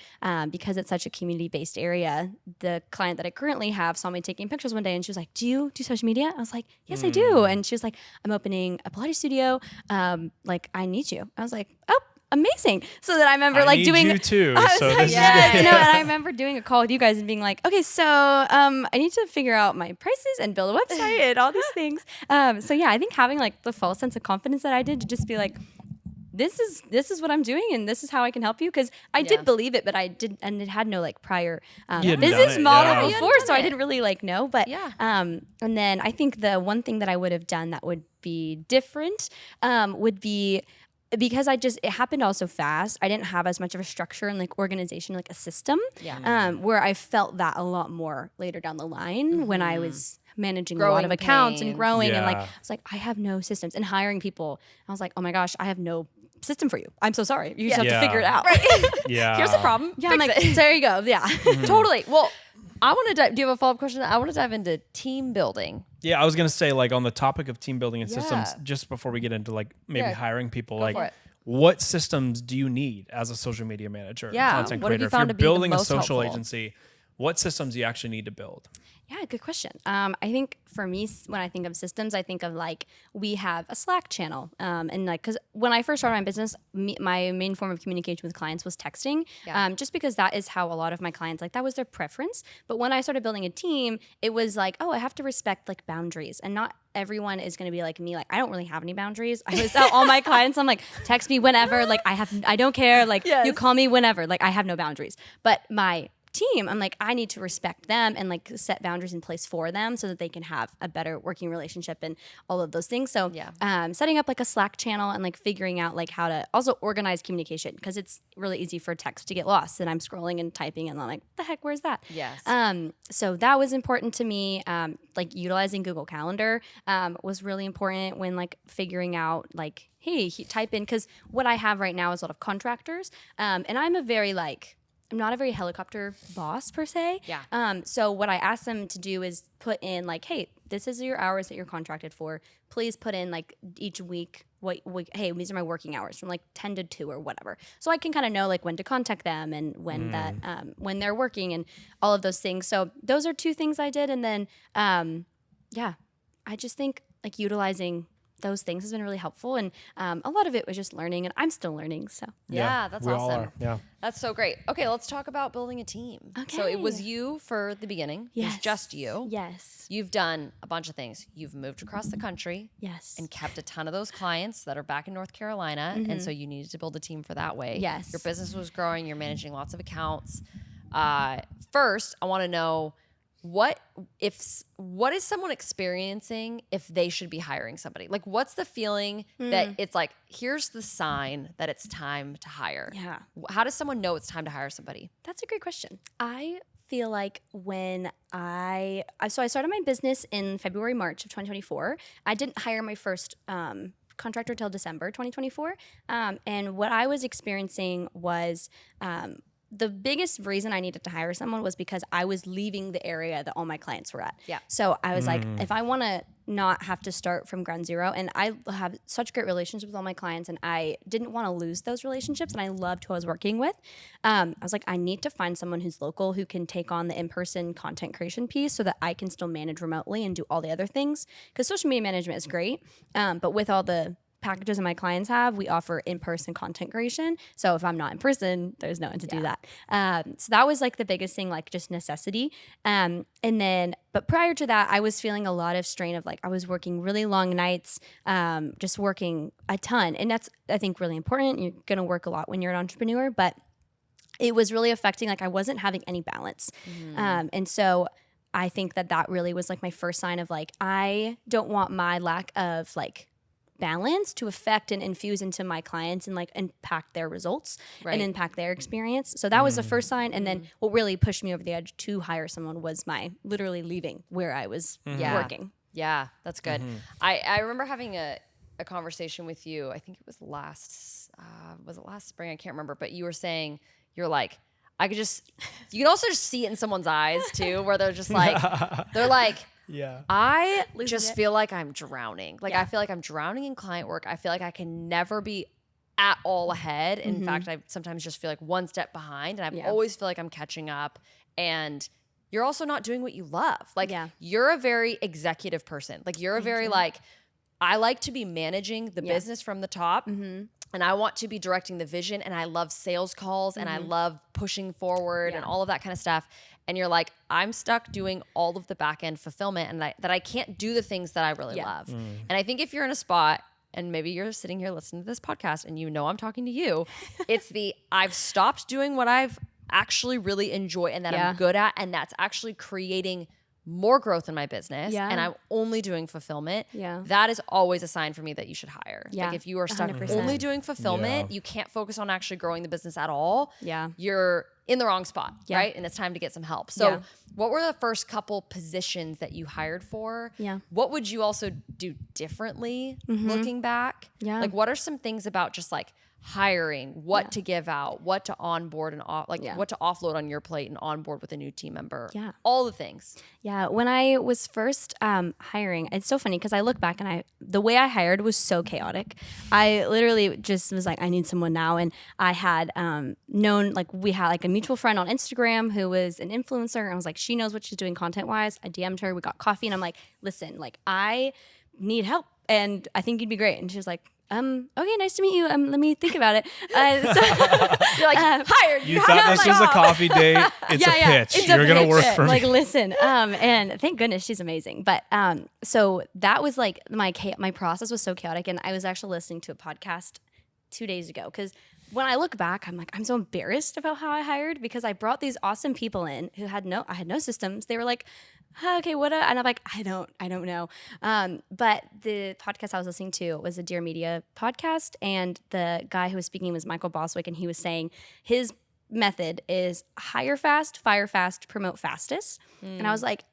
because it's such a community-based area, the client that I currently have saw me taking pictures one day and she was like, do you do social media? I was like, yes, I do. And she was like, I'm opening a Pilates studio. Like, I need you. I was like, oh, amazing. So then I remember like doing you too. I was So like, this yeah, is good. and I remember doing a call with you guys and being like, okay, so I need to figure out my prices and build a website and all these things. So yeah, I think having like the false sense of confidence that I did to just be like, this is what I'm doing and this is how I can help you, because I did believe it, but I didn't, and it had no like prior You hadn't done business it, model yeah. before, so I didn't really like know. But Yeah. and then I think the one thing that I would have done that would be different would be, because it happened all so fast, I didn't have as much of a structure and like organization, like a system. Yeah. Where I felt that a lot more later down the line when I was managing a lot Growing of accounts and pains. growing, and like Yeah. I was like, I have no systems, and hiring people. I was like, oh my gosh, I have no system for you. I'm so sorry. You just have to Yeah. figure it out. Yeah. Here's the problem. Yeah, Fix I'm like, it. there you go. Yeah. Totally. Well, I want to dive. Do you have a follow-up question? I want to dive into team building. Yeah, I was gonna say, like, on the topic of team building and systems, Yeah. just before we get into like maybe Yeah. hiring people, Go like for it. what systems do you need as a social media manager, Yeah, content what have creator? you If found you're to be the building a most social helpful? agency, what systems do you actually need to build? Yeah, good question. I think for me, when I think of systems, I think of like, we have a Slack channel. And like, because when I first started my business, my main form of communication with clients was texting, Yeah. just because that is how a lot of my clients, like that was their preference. But when I started building a team, it was like, oh, I have to respect like boundaries, and not everyone is going to be like me. Like, I don't really have any boundaries. I always tell all my clients, I'm like, text me whenever. Like, I don't care. Like, Yes. you call me whenever. Like, I have no boundaries. But my team, I'm like, I need to respect them and like set boundaries in place for them so that they can have a better working relationship and all of those things. So setting up like a Slack channel and like figuring out like how to also organize communication, because it's really easy for text to get lost, and I'm scrolling and typing and I'm like, what the heck, where's that? Yes. So that was important to me. Like utilizing Google Calendar was really important when like figuring out like, hey, type in, because what I have right now is a lot of contractors, and I'm not a very helicopter boss per se. Yeah. So what I asked them to do is put in like, hey, this is your hours that you're contracted for. Please put in like each week, hey, these are my working hours from like 10 to 2 or whatever. So I can kind of know like when to contact them and when when they're working and all of those things. So those are two things I did. And then, I just think like utilizing those things has been really helpful, and a lot of it was just learning, and I'm still learning. So Yeah, that's we all awesome. are. Yeah. That's so great. Okay, let's talk about building a team. So it was Okay. you for the beginning. It was just you. Yes. You've done a bunch of things. You've moved across the country Yes. and kept a ton of those clients that are back in North Carolina. And so you needed to build a team for that way. Yes. Your business was growing. You're managing lots of accounts. First, I want to know what is someone experiencing if they should be hiring somebody? Like, what's the feeling that it's like, here's the sign that it's time to hire? Yeah. How does someone know it's time to hire somebody? That's a great question. I feel like when I started my business in February, March of 2024. I didn't hire my first contractor till December 2024. And what I was experiencing was the biggest reason I needed to hire someone was because I was leaving the area that all my clients were at. Yeah. So I was like, if I want to not have to start from ground zero, and I have such great relationships with all my clients, and I didn't want to lose those relationships, and I loved who I was working with. I was like, I need to find someone who's local who can take on the in-person content creation piece so that I can still manage remotely and do all the other things. Because social media management is great, but with all the packages that my clients have, we offer in-person content creation. So if I'm not in person, there's no one to do that. So that was like the biggest thing, like just necessity. And then, but prior to that, I was feeling a lot of strain of like, I was working really long nights, just working a ton. And that's, I think, really important. You're going to work a lot when you're an entrepreneur, but it was really affecting, like I wasn't having any balance. And so I think that really was like my first sign of like, I don't want my lack of like balance to affect and infuse into my clients and like impact their results and impact their experience. So that was the first sign. And then what really pushed me over the edge to hire someone was my literally leaving where I was working. Yeah, that's good. I remember having a conversation with you. I think it was last spring? I can't remember. But you were saying, you're like, you can also just see it in someone's eyes too, where they're just like, Yeah. I just feel like I'm drowning. Like I feel like I'm drowning in client work. I feel like I can never be at all ahead. In fact, I sometimes just feel like one step behind, and I always feel like I'm catching up. And you're also not doing what you love. Like you're a very executive person. Like you're a very like, I like to be managing the business from the top. And I want to be directing the vision, and I love sales calls, and I love pushing forward and all of that kind of stuff. And you're like, I'm stuck doing all of the back end fulfillment, and that I can't do the things that I really love. And I think if you're in a spot, and maybe you're sitting here listening to this podcast and you know I'm talking to you, it's I've stopped doing what I've actually really enjoy and that I'm good at, and that's actually creating more growth in my business, and I'm only doing fulfillment. That is always a sign for me that you should hire. Like if you are stuck 100%. Only doing fulfillment, you can't focus on actually growing the business at all. You're in the wrong spot, right? And it's time to get some help. So what were the first couple positions that you hired for? What would you also do differently looking back? Like what are some things about just like hiring, what to give out, what to onboard and what to offload on your plate and onboard with a new team member, all the things. When I was first hiring, it's so funny because I look back and the way I hired was so chaotic. I literally just was like, I need someone now. And I had known, like we had like a mutual friend on Instagram who was an influencer. And I was like, she knows what she's doing content wise. I DM'd her, we got coffee, and I'm like, listen, like I need help and I think you'd be great. And she was like, okay, nice to meet you. Let me think about it. You're like, hired. You thought this was a coffee date. It's a pitch. You're going to work for me. Like, listen. And thank goodness she's amazing. But so that was like my process was so chaotic. And I was actually listening to a podcast 2 days ago because when I look back, I'm like, I'm so embarrassed about how I hired because I brought these awesome people in who had I had no systems. They were like, okay, and I'm like, I don't know. But the podcast I was listening to was a Dear Media podcast, and the guy who was speaking was Michael Boswick, and he was saying his method is hire fast, fire fast, promote fastest. And I was like,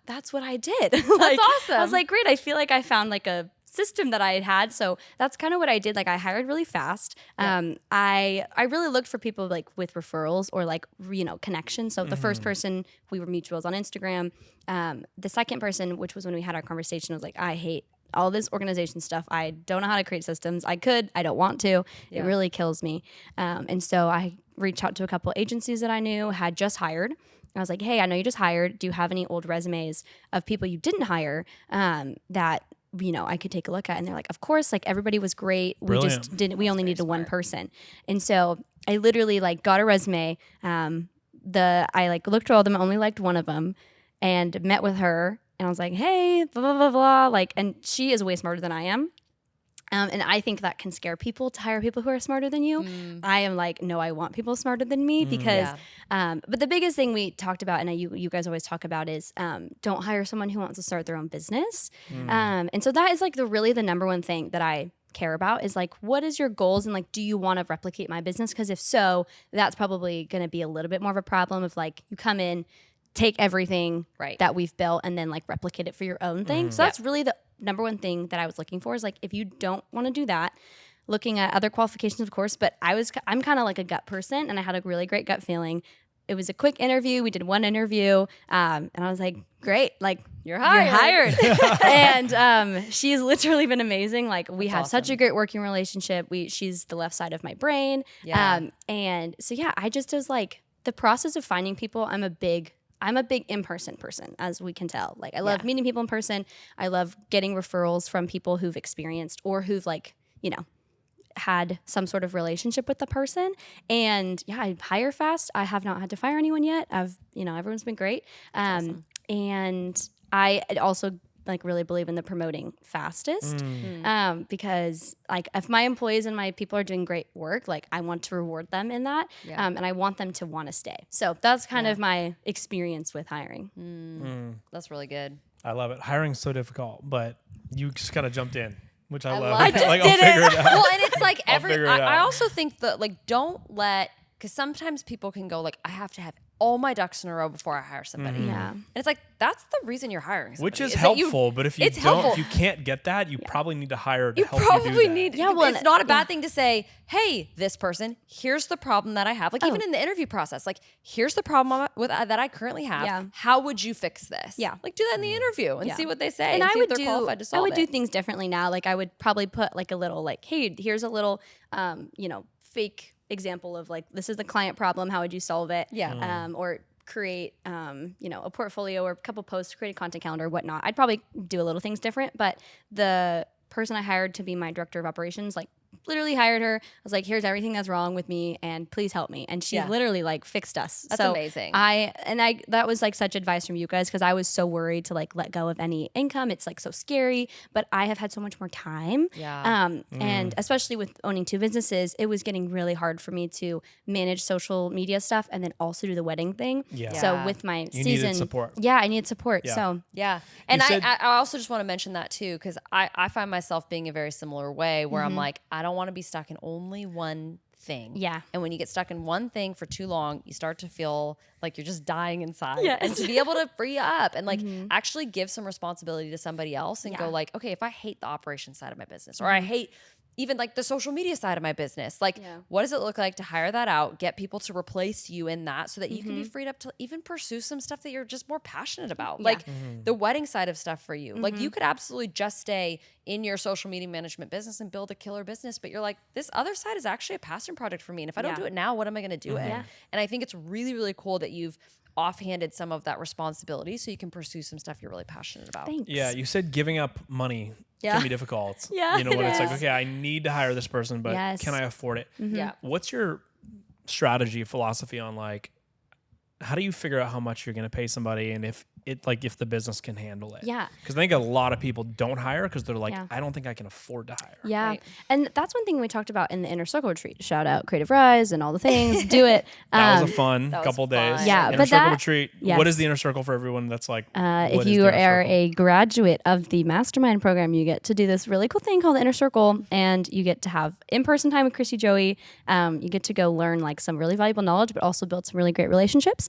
that's what I did. That's awesome. I was like, great. I feel like I found like a system that I had. So that's kind of what I did. Like I hired really fast. I really looked for people like with referrals or like, connections. So the first person, we were mutuals on Instagram. The second person, which was when we had our conversation, was like, I hate all this organization stuff. I don't know how to create systems. I don't want to. It really kills me. And so I reached out to a couple agencies that I knew had just hired. I was like, hey, I know you just hired. Do you have any old resumes of people you didn't hire that I could take a look at? And they're like, of course, like everybody was great. Brilliant. We only needed one person. And so I literally like got a resume. I like looked through all of them, only liked one of them, and met with her. And I was like, hey, blah, blah, blah, blah. Like, and she is way smarter than I am. And I think that can scare people to hire people who are smarter than you. I am like, no, I want people smarter than me because, but the biggest thing we talked about, and you guys always talk about is don't hire someone who wants to start their own business. And so that is like really the number one thing that I care about is like, what is your goals? And like, do you want to replicate my business? Because if so, that's probably going to be a little bit more of a problem of like, you come in, take everything that we've built and then like replicate it for your own thing. So that's really the number one thing that I was looking for is like, if you don't want to do that, looking at other qualifications, of course, but I'm kind of like a gut person and I had a really great gut feeling. It was a quick interview. We did one interview and I was like, great, like you're hired. And she's literally been amazing. Like we have such a great working relationship. She's the left side of my brain. And so, I just was like, the process of finding people, I'm a big in-person person, as we can tell. Like I love meeting people in person. I love getting referrals from people who've experienced or who've like, had some sort of relationship with the person. And I hire fast. I have not had to fire anyone yet. Everyone's been great. Awesome. And I also like really believe in the promoting fastest because like if my employees and my people are doing great work, like I want to reward them in that and I want them to want to stay. So that's kind of my experience with hiring. That's really good. I love it. Hiring's so difficult, but you just kind of jumped in. which I love. love it. Like, I just did I'll figure it out. Well, and it's like figure it out. I also think that like don't let, because sometimes people can go like, I have to have all my ducks in a row before I hire somebody. Yeah. And it's like, that's the reason you're hiring somebody. Which is that you- helpful, but if you it's don't, helpful. if you can't get that, you probably need to hire to You help you probably do that. need. Yeah, well, it's not a bad thing to say. Hey, this person, here's the problem that I have. Like even in the interview process, like here's the problem that I currently have. Yeah. How would you fix this? Yeah. like do that in the interview and Yeah. see what they say. And I see would if they're qualified to I solve would do it. things differently now. Like I would probably put like a little like, hey, here's a little, fake example of like, this is the client problem. How would you solve it? Yeah. Or create, a portfolio or a couple posts, create a content calendar, whatnot. I'd probably do a little things different, but the person I hired to be my director of operations, like literally hired her. I was like, here's everything that's wrong with me and please help me. And she Yeah. literally like fixed us. That's so amazing. that was like such advice from you guys because I was so worried to like let go of any income. It's like so scary, but I have had so much more time. Yeah. And especially with owning 2 businesses, it was getting really hard for me to manage social media stuff and then also do the wedding thing. Yeah. So Yeah. with my You season, needed support. Yeah, I needed support. Yeah. So Yeah. And said- I also just want to mention that too, because I find myself being a very similar way where I'm like, I don't want to be stuck in only one thing. Yeah. And when you get stuck in one thing for too long, you start to feel like you're just dying inside. Yes. And to be able to free up and like actually give some responsibility to somebody else and Yeah. go like, okay, if I hate the operations side of my business or I hate even like the social media side of my business, like what does it look like to hire that out, get people to replace you in that so that you can be freed up to even pursue some stuff that you're just more passionate about. Like the wedding side of stuff for you. Like you could absolutely just stay in your social media management business and build a killer business, but you're like, this other side is actually a passion project for me. And if I don't Yeah. do it now, what am I going to do it? Yeah. And I think it's really, really cool that you've offhanded some of that responsibility so you can pursue some stuff you're really passionate about. thanks. Yeah, you said giving up money Yeah. can be difficult. Yeah, You know, when it it's like, is. okay, I need to hire this person, but Yes. can I afford it? Yeah. What's your strategy, philosophy on like, how do you figure out how much you're going to pay somebody and if the business can handle it? Yeah. Because I think a lot of people don't hire because they're like, Yeah. I don't think I can afford to hire. Yeah. Right. And that's one thing we talked about in the Inner Circle retreat. Shout out Creativ Rise and all the things. Do it. That was a fun that was couple fun. days. Yeah, Inner but Circle that- retreat. yes. What is the Inner Circle for everyone that's like, what If is you the Inner are Circle? a graduate of the mastermind program, you get to do this really cool thing called the Inner Circle, and you get to have in-person time with Chrissy Joey. You get to go learn like some really valuable knowledge, but also build some really great relationships.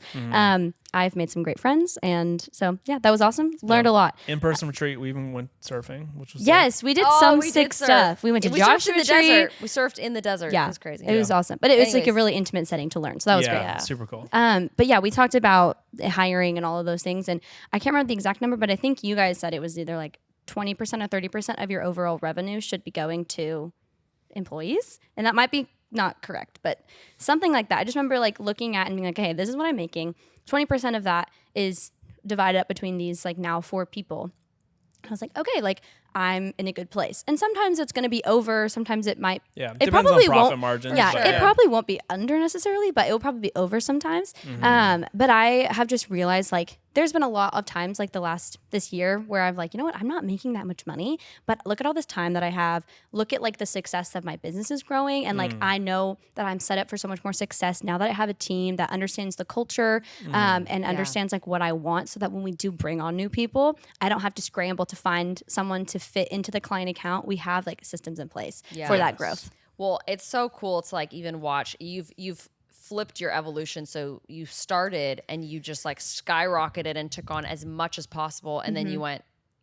I've made some great friends, and so yeah, that was awesome. Learned a lot. In-person retreat, we even went surfing, which was Yes, we did Oh, some we did sick surf. stuff. We went to surfed Joshua in the Tree. desert. We surfed in the desert. Yeah, It was crazy. It was awesome, but it was like a Anyways. really intimate setting to learn. So that was great. yeah, super cool. But yeah, we talked about hiring and all of those things. And I can't remember the exact number, but I think you guys said it was either like 20% or 30% of your overall revenue should be going to employees. And that might be not correct, but something like that. I just remember like looking at and being like, hey, this is what I'm making. 20% of that is divided up between these like now 4 people. I was like, okay, like I'm in a good place. And sometimes it's going to be over. Sometimes it might. Yeah, It depends probably on profit won't. margins. Yeah, but it probably won't be under necessarily, but it will probably be over sometimes. But I have just realized like there's been a lot of times like this year where I've like, you know what, I'm not making that much money, but look at all this time that I have. Look at like the success that my business is growing. And like I know that I'm set up for so much more success now that I have a team that understands the culture and understands like what I want so that when we do bring on new people, I don't have to scramble to find someone to fit into the client account. We have like systems in place for that growth. Well, it's so cool to like even watch. You've flipped your evolution. So you started and you just like skyrocketed and took on as much as possible. And then you went,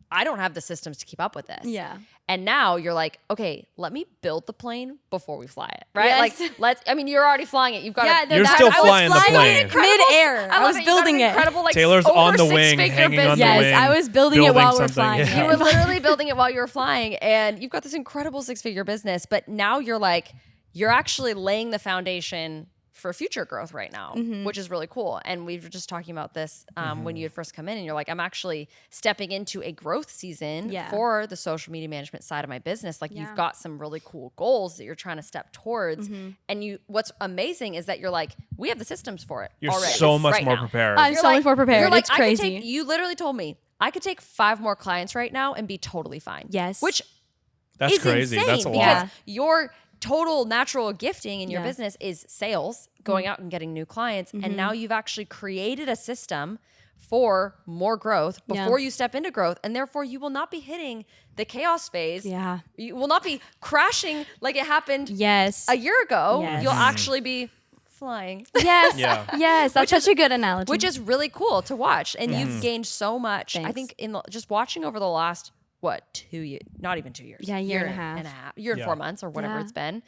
I don't have the systems to keep up with this. Yeah. And now you're like, okay, let me build the plane before we fly it. Right? Yes. Like you're already flying it. You've got You're still flying the plane. Mid-air. I love was it. You got an building it. Incredible, like, Taylor's over on the wing, six-figure hanging on the business. Yes, wing. I was building it while we were something. flying. Yeah. You were literally building it while you were flying, and you've got this incredible 6-figure business. But now you're actually laying the foundation for future growth right now, which is really cool. And we were just talking about this when you had first come in, and you're like, I'm actually stepping into a growth season for the social media management side of my business. Like you've got some really cool goals that you're trying to step towards. And what's amazing is that you're like, we have the systems for it. You're already, so much right more now. prepared. I'm You're so much more prepared. you're like, It's I could crazy. you literally told me I could take 5 more clients right now and be totally fine. Yes. Which That's is crazy. insane That's a lot. because your total natural gifting in your Yeah. business is sales, going out and getting new clients. And now you've actually created a system for more growth before Yeah. you step into growth. And therefore you will not be hitting the chaos phase. Yeah. You will not be crashing like it happened Yes. a year ago. Yes. You'll actually be flying. Yes. Yeah. Yes. That's such a good analogy. Which is really cool to watch. And you've gained so much. I Thanks. think just watching over the last, 2 years, not even 2 years. Yeah, year and a half. Year and Yeah. 4 months or whatever Yeah. it's been.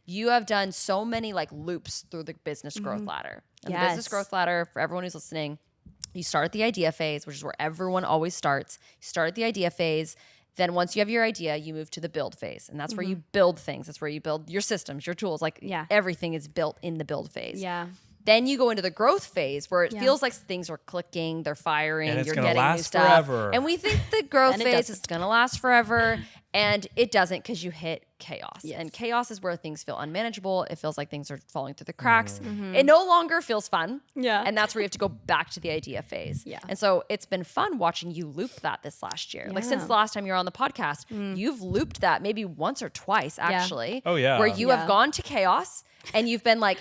You have done so many like loops through the business growth ladder. And the business Yes. growth ladder, for everyone who's listening, you start at the idea phase, which is where everyone always starts. You start at the idea phase. Then once you have your idea, you move to the build phase. And that's where you build things. That's where you build your systems, your tools. Like Yeah. everything is built in the build phase. Yeah. Then you go into the growth phase where it Yeah. feels like things are clicking, they're firing, And it's you're gonna getting new last stuff. forever. And we think the growth And it phase doesn't. is going to last forever. And it doesn't because you hit chaos. Yes. And chaos is where things feel unmanageable. It feels like things are falling through the cracks. Mm-hmm. It no longer feels fun. Yeah. And that's where you have to go back to the idea phase. Yeah. And so it's been fun watching you loop that this last year. Like since Yeah. the last time you were on the podcast, you've looped that maybe once or twice actually. Oh, yeah. Where you Yeah. have gone to chaos and you've been like,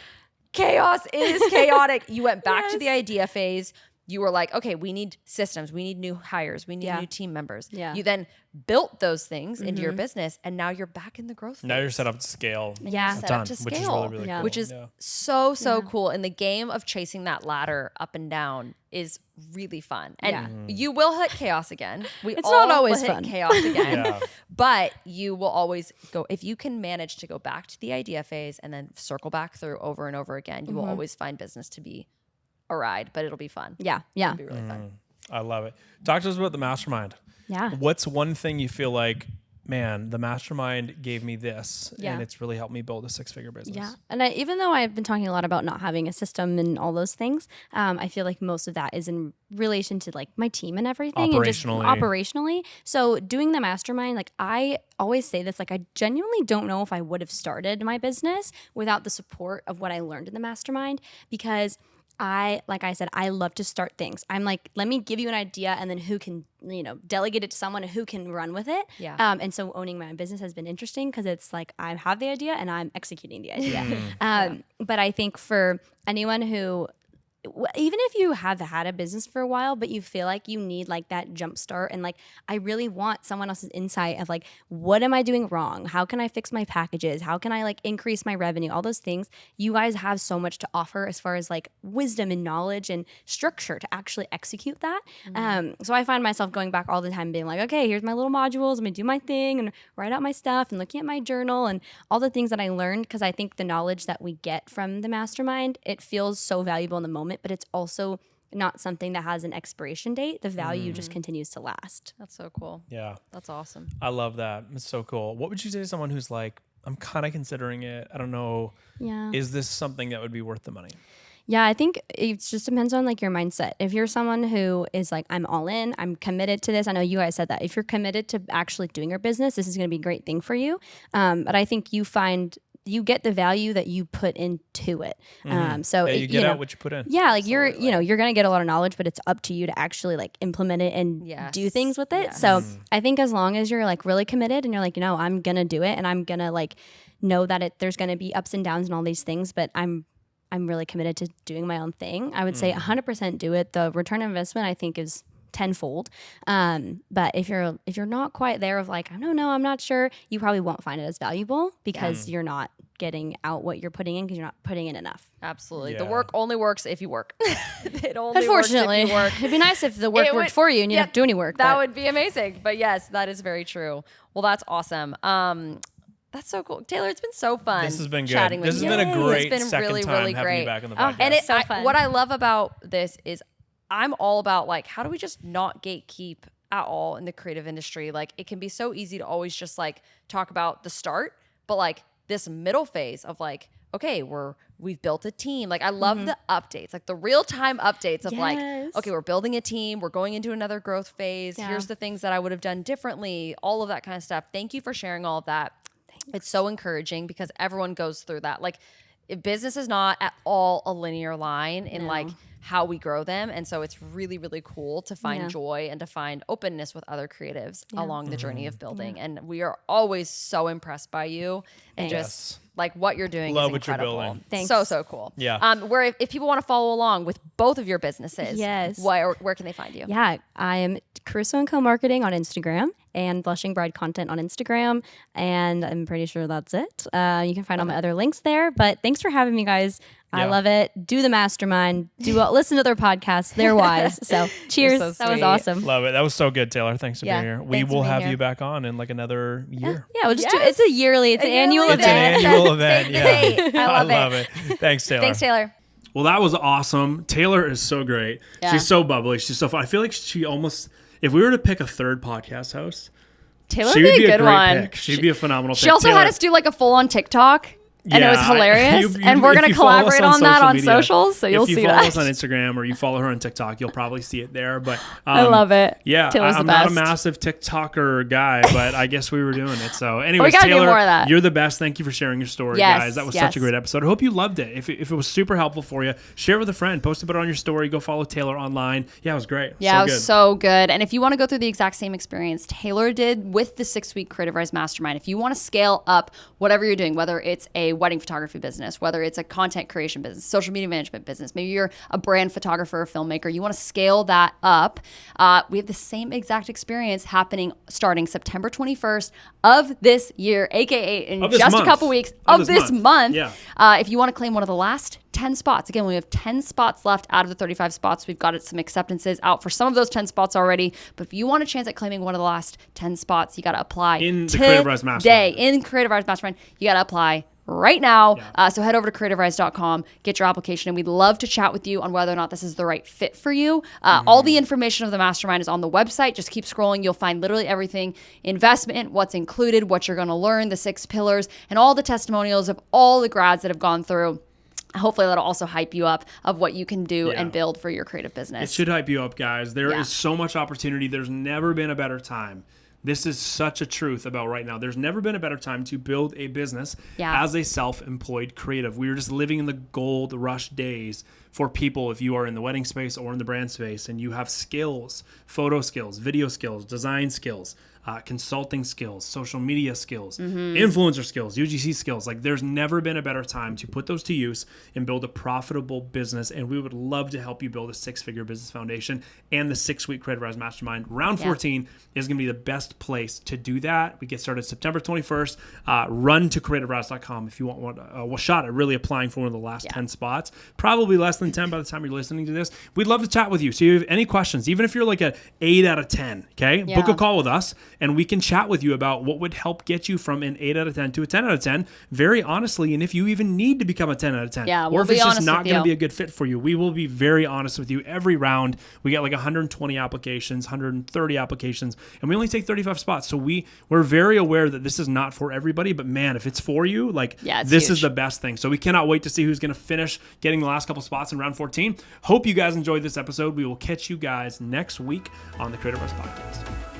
chaos is chaotic. You went back to the idea phase. You were like, okay, we need systems. We need new hires. We need Yeah. new team members. Yeah. You then built those things into your business and now you're back in the growth phase. Now you're set up to scale. Yeah. Set Done, up to which is scale, really, really Yeah. cool. which is Yeah. so cool. And the game of chasing that ladder up and down is really fun. And Yeah. you will hit chaos again. It's not all always will hit fun. chaos again. Yeah. But you will always go, if you can manage to go back to the idea phase and then circle back through over and over again, you will always find business to be a ride, but it'll be fun. Yeah. Yeah. It'll be really fun. I love it. Talk to us about the mastermind. Yeah. What's one thing you feel like, man, the mastermind gave me this Yeah. and it's really helped me build a 6-figure business? Yeah. And even though I've been talking a lot about not having a system and all those things, I feel like most of that is in relation to like my team and everything. And just Operationally. operationally. So doing the mastermind, like I always say this, like I genuinely don't know if I would have started my business without the support of what I learned in the mastermind, because like I said, I love to start things. I'm like, let me give you an idea and then who can, delegate it to someone who can run with it. Yeah. And so owning my own business has been interesting because it's like I have the idea and I'm executing the idea. But I think for anyone who, even if you have had a business for a while, but you feel like you need like that jump start and like, I really want someone else's insight of like, what am I doing wrong? How can I fix my packages? How can I like increase my revenue? All those things. You guys have so much to offer as far as like wisdom and knowledge and structure to actually execute that. So I find myself going back all the time being like, okay, here's my little modules. I'm gonna do my thing and write out my stuff and looking at my journal and all the things that I learned, because I think the knowledge that we get from the mastermind, it feels so valuable in the moment, but it's also not something that has an expiration date. The value just continues to last. That's so cool. Yeah. That's awesome. I love that. It's so cool. What would you say to someone who's like, I'm kind of considering it. I don't know. Yeah. Is this something that would be worth the money? Yeah, I think it just depends on like your mindset. If you're someone who is like, I'm all in, I'm committed to this. I know you guys said that. If you're committed to actually doing your business, this is going to be a great thing for you. But I think you get the value that you put into it. So Yeah, it- you get out what you put in. Yeah, like you're going to get a lot of knowledge, but it's up to you to actually like implement it and Yes. do things with it. Yes. So I think as long as you're like really committed and you're like, I'm going to do it and I'm going to like know that there's going to be ups and downs and all these things, but I'm really committed to doing my own thing. I would say 100% do it. The return on investment I think is tenfold. But if you're not quite there of like, I don't know, I'm not sure, you probably won't find it as valuable because you're not getting out what you're putting in because you're not putting in enough. Absolutely. Yeah. The work only works if you work. It only Unfortunately, works if you work. it'd be nice if the work It worked would- for you and you yeah, don't have to do any work. That but- would be amazing. But yes, that is very true. Well, that's awesome. That's so cool. Taylor, it's been so fun. This has been good. Chatting with This has you. been a great It's been second really, time really having great. you back on the Oh, podcast. And So fun. what I love about this is I'm all about like, how do we just not gatekeep at all in the creative industry? Like it can be so easy to always just like talk about the start, but like this middle phase of like, okay, we've built a team. Like I love the updates, like the real-time updates of like, Yes. okay, we're building a team, we're going into another growth phase. Yeah. Here's the things that I would have done differently, all of that kind of stuff. Thank you for sharing all of that. It's so encouraging because everyone goes through that. Like business is not at all a linear line in No. like how we grow them. And so it's really, really cool to find joy and to find openness with other creatives along the journey of building. And we are always so impressed by you and just like what you're doing. Love is what you're incredible. building. Thanks. So cool. Yeah. Where if people want to follow along with both of your businesses, where can they find you? Yeah, I am Caruso & Co Marketing on Instagram and Blushing Bride Content on Instagram. And I'm pretty sure that's it. You can find all my other links there. But thanks for having me, guys. I love it. Do the mastermind. Listen to their podcasts. They're wise. So cheers. So that was sweet. awesome. Love it. That was so good, Taylor. Thanks for being here. We thanks for will being have here. you back on in like another year. Yeah, we'll just do it's an annual It's event. an annual event. Yeah. Great. I love it. Thanks, Taylor. Thanks, Taylor. Well, that was awesome. Taylor is so great. Yeah. She's so bubbly. She's so fun. I feel like she almost, if we were to pick a third podcast host, Taylor she would would be a good great one. pick. She'd be a phenomenal pick. She also Taylor, had us do like a full on TikTok. And it was Yeah, hilarious. you- and we're if going to you follow us collaborate on that social on media, socials. So you'll if you see follow that. us on Instagram or you follow her on TikTok, you'll probably see it there. But I love it. Yeah, Taylor's I'm the not a best. massive TikToker guy, but I guess we were doing it. So, anyways, gotta do Taylor, more of that. you're the best. Thank you for sharing your story, Yes, guys. That was yes. such a great episode. I hope you loved it. If it was super helpful for you, share it with a friend. Post about it on your story. Go follow Taylor online. Yeah, it was great. Yeah, so it was good. so good. And if you want to go through the exact same experience Taylor did with the 6-week Creativ Rise Mastermind, if you want to scale up whatever you're doing, whether it's a wedding photography business, whether it's a content creation business, social media management business, maybe you're a brand photographer or filmmaker, you want to scale that up, we have the same exact experience happening starting September 21st of this year, aka in Of this just month. a couple weeks Of of this this month. month. Yeah. If you want to claim one of the last 10 spots, again, we have 10 spots left out of the 35 spots. We've got some acceptances out for some of those 10 spots already. But if you want a chance at claiming one of the last 10 spots, you got to apply In the Creativ Rise today. Mastermind. In Creativ Rise Mastermind, you got to apply right now. So head over to creativrise.com, get your application, and we'd love to chat with you on whether or not this is the right fit for you. All the information of the mastermind is on the website. Just keep scrolling. You'll find literally everything: investment, what's included, what you're going to learn, the 6 pillars, and all the testimonials of all the grads that have gone through. Hopefully that'll also hype you up of what you can do and build for your creative business. It should hype you up, guys. There is so much opportunity. There's never been a better time. This is such a truth about right now. There's never been a better time to build a business as a self-employed creative. We are just living in the gold rush days for people if you are in the wedding space or in the brand space and you have skills, photo skills, video skills, design skills, consulting skills, social media skills, influencer skills, UGC skills. Like, there's never been a better time to put those to use and build a profitable business. And we would love to help you build a 6-figure business foundation. And the 6-week Creativ Rise Mastermind round 14 is going to be the best place to do that. We get started September 21st. Run to creativrise.com if you want a shot at really applying for one of the last 10 spots. Probably less than 10 by the time you're listening to this. We'd love to chat with you. So if you have any questions, even if you're like a 8 out of 10, okay? Book a call with us and we can chat with you about what would help get you from an 8 out of 10 to a 10 out of 10 very honestly, and if you even need to become a 10 out of 10. Yeah, or we'll if be it's just honest not with going to you. be a good fit for you, we will be very honest with you. Every round, we get like 120 applications, 130 applications, and we only take 35 spots. So we're very aware that this is not for everybody, but man, if it's for you, like it's this huge. is the best thing. So we cannot wait to see who's going to finish getting the last couple spots in round 14. Hope you guys enjoyed this episode. We will catch you guys next week on the Creativ Rise Podcast.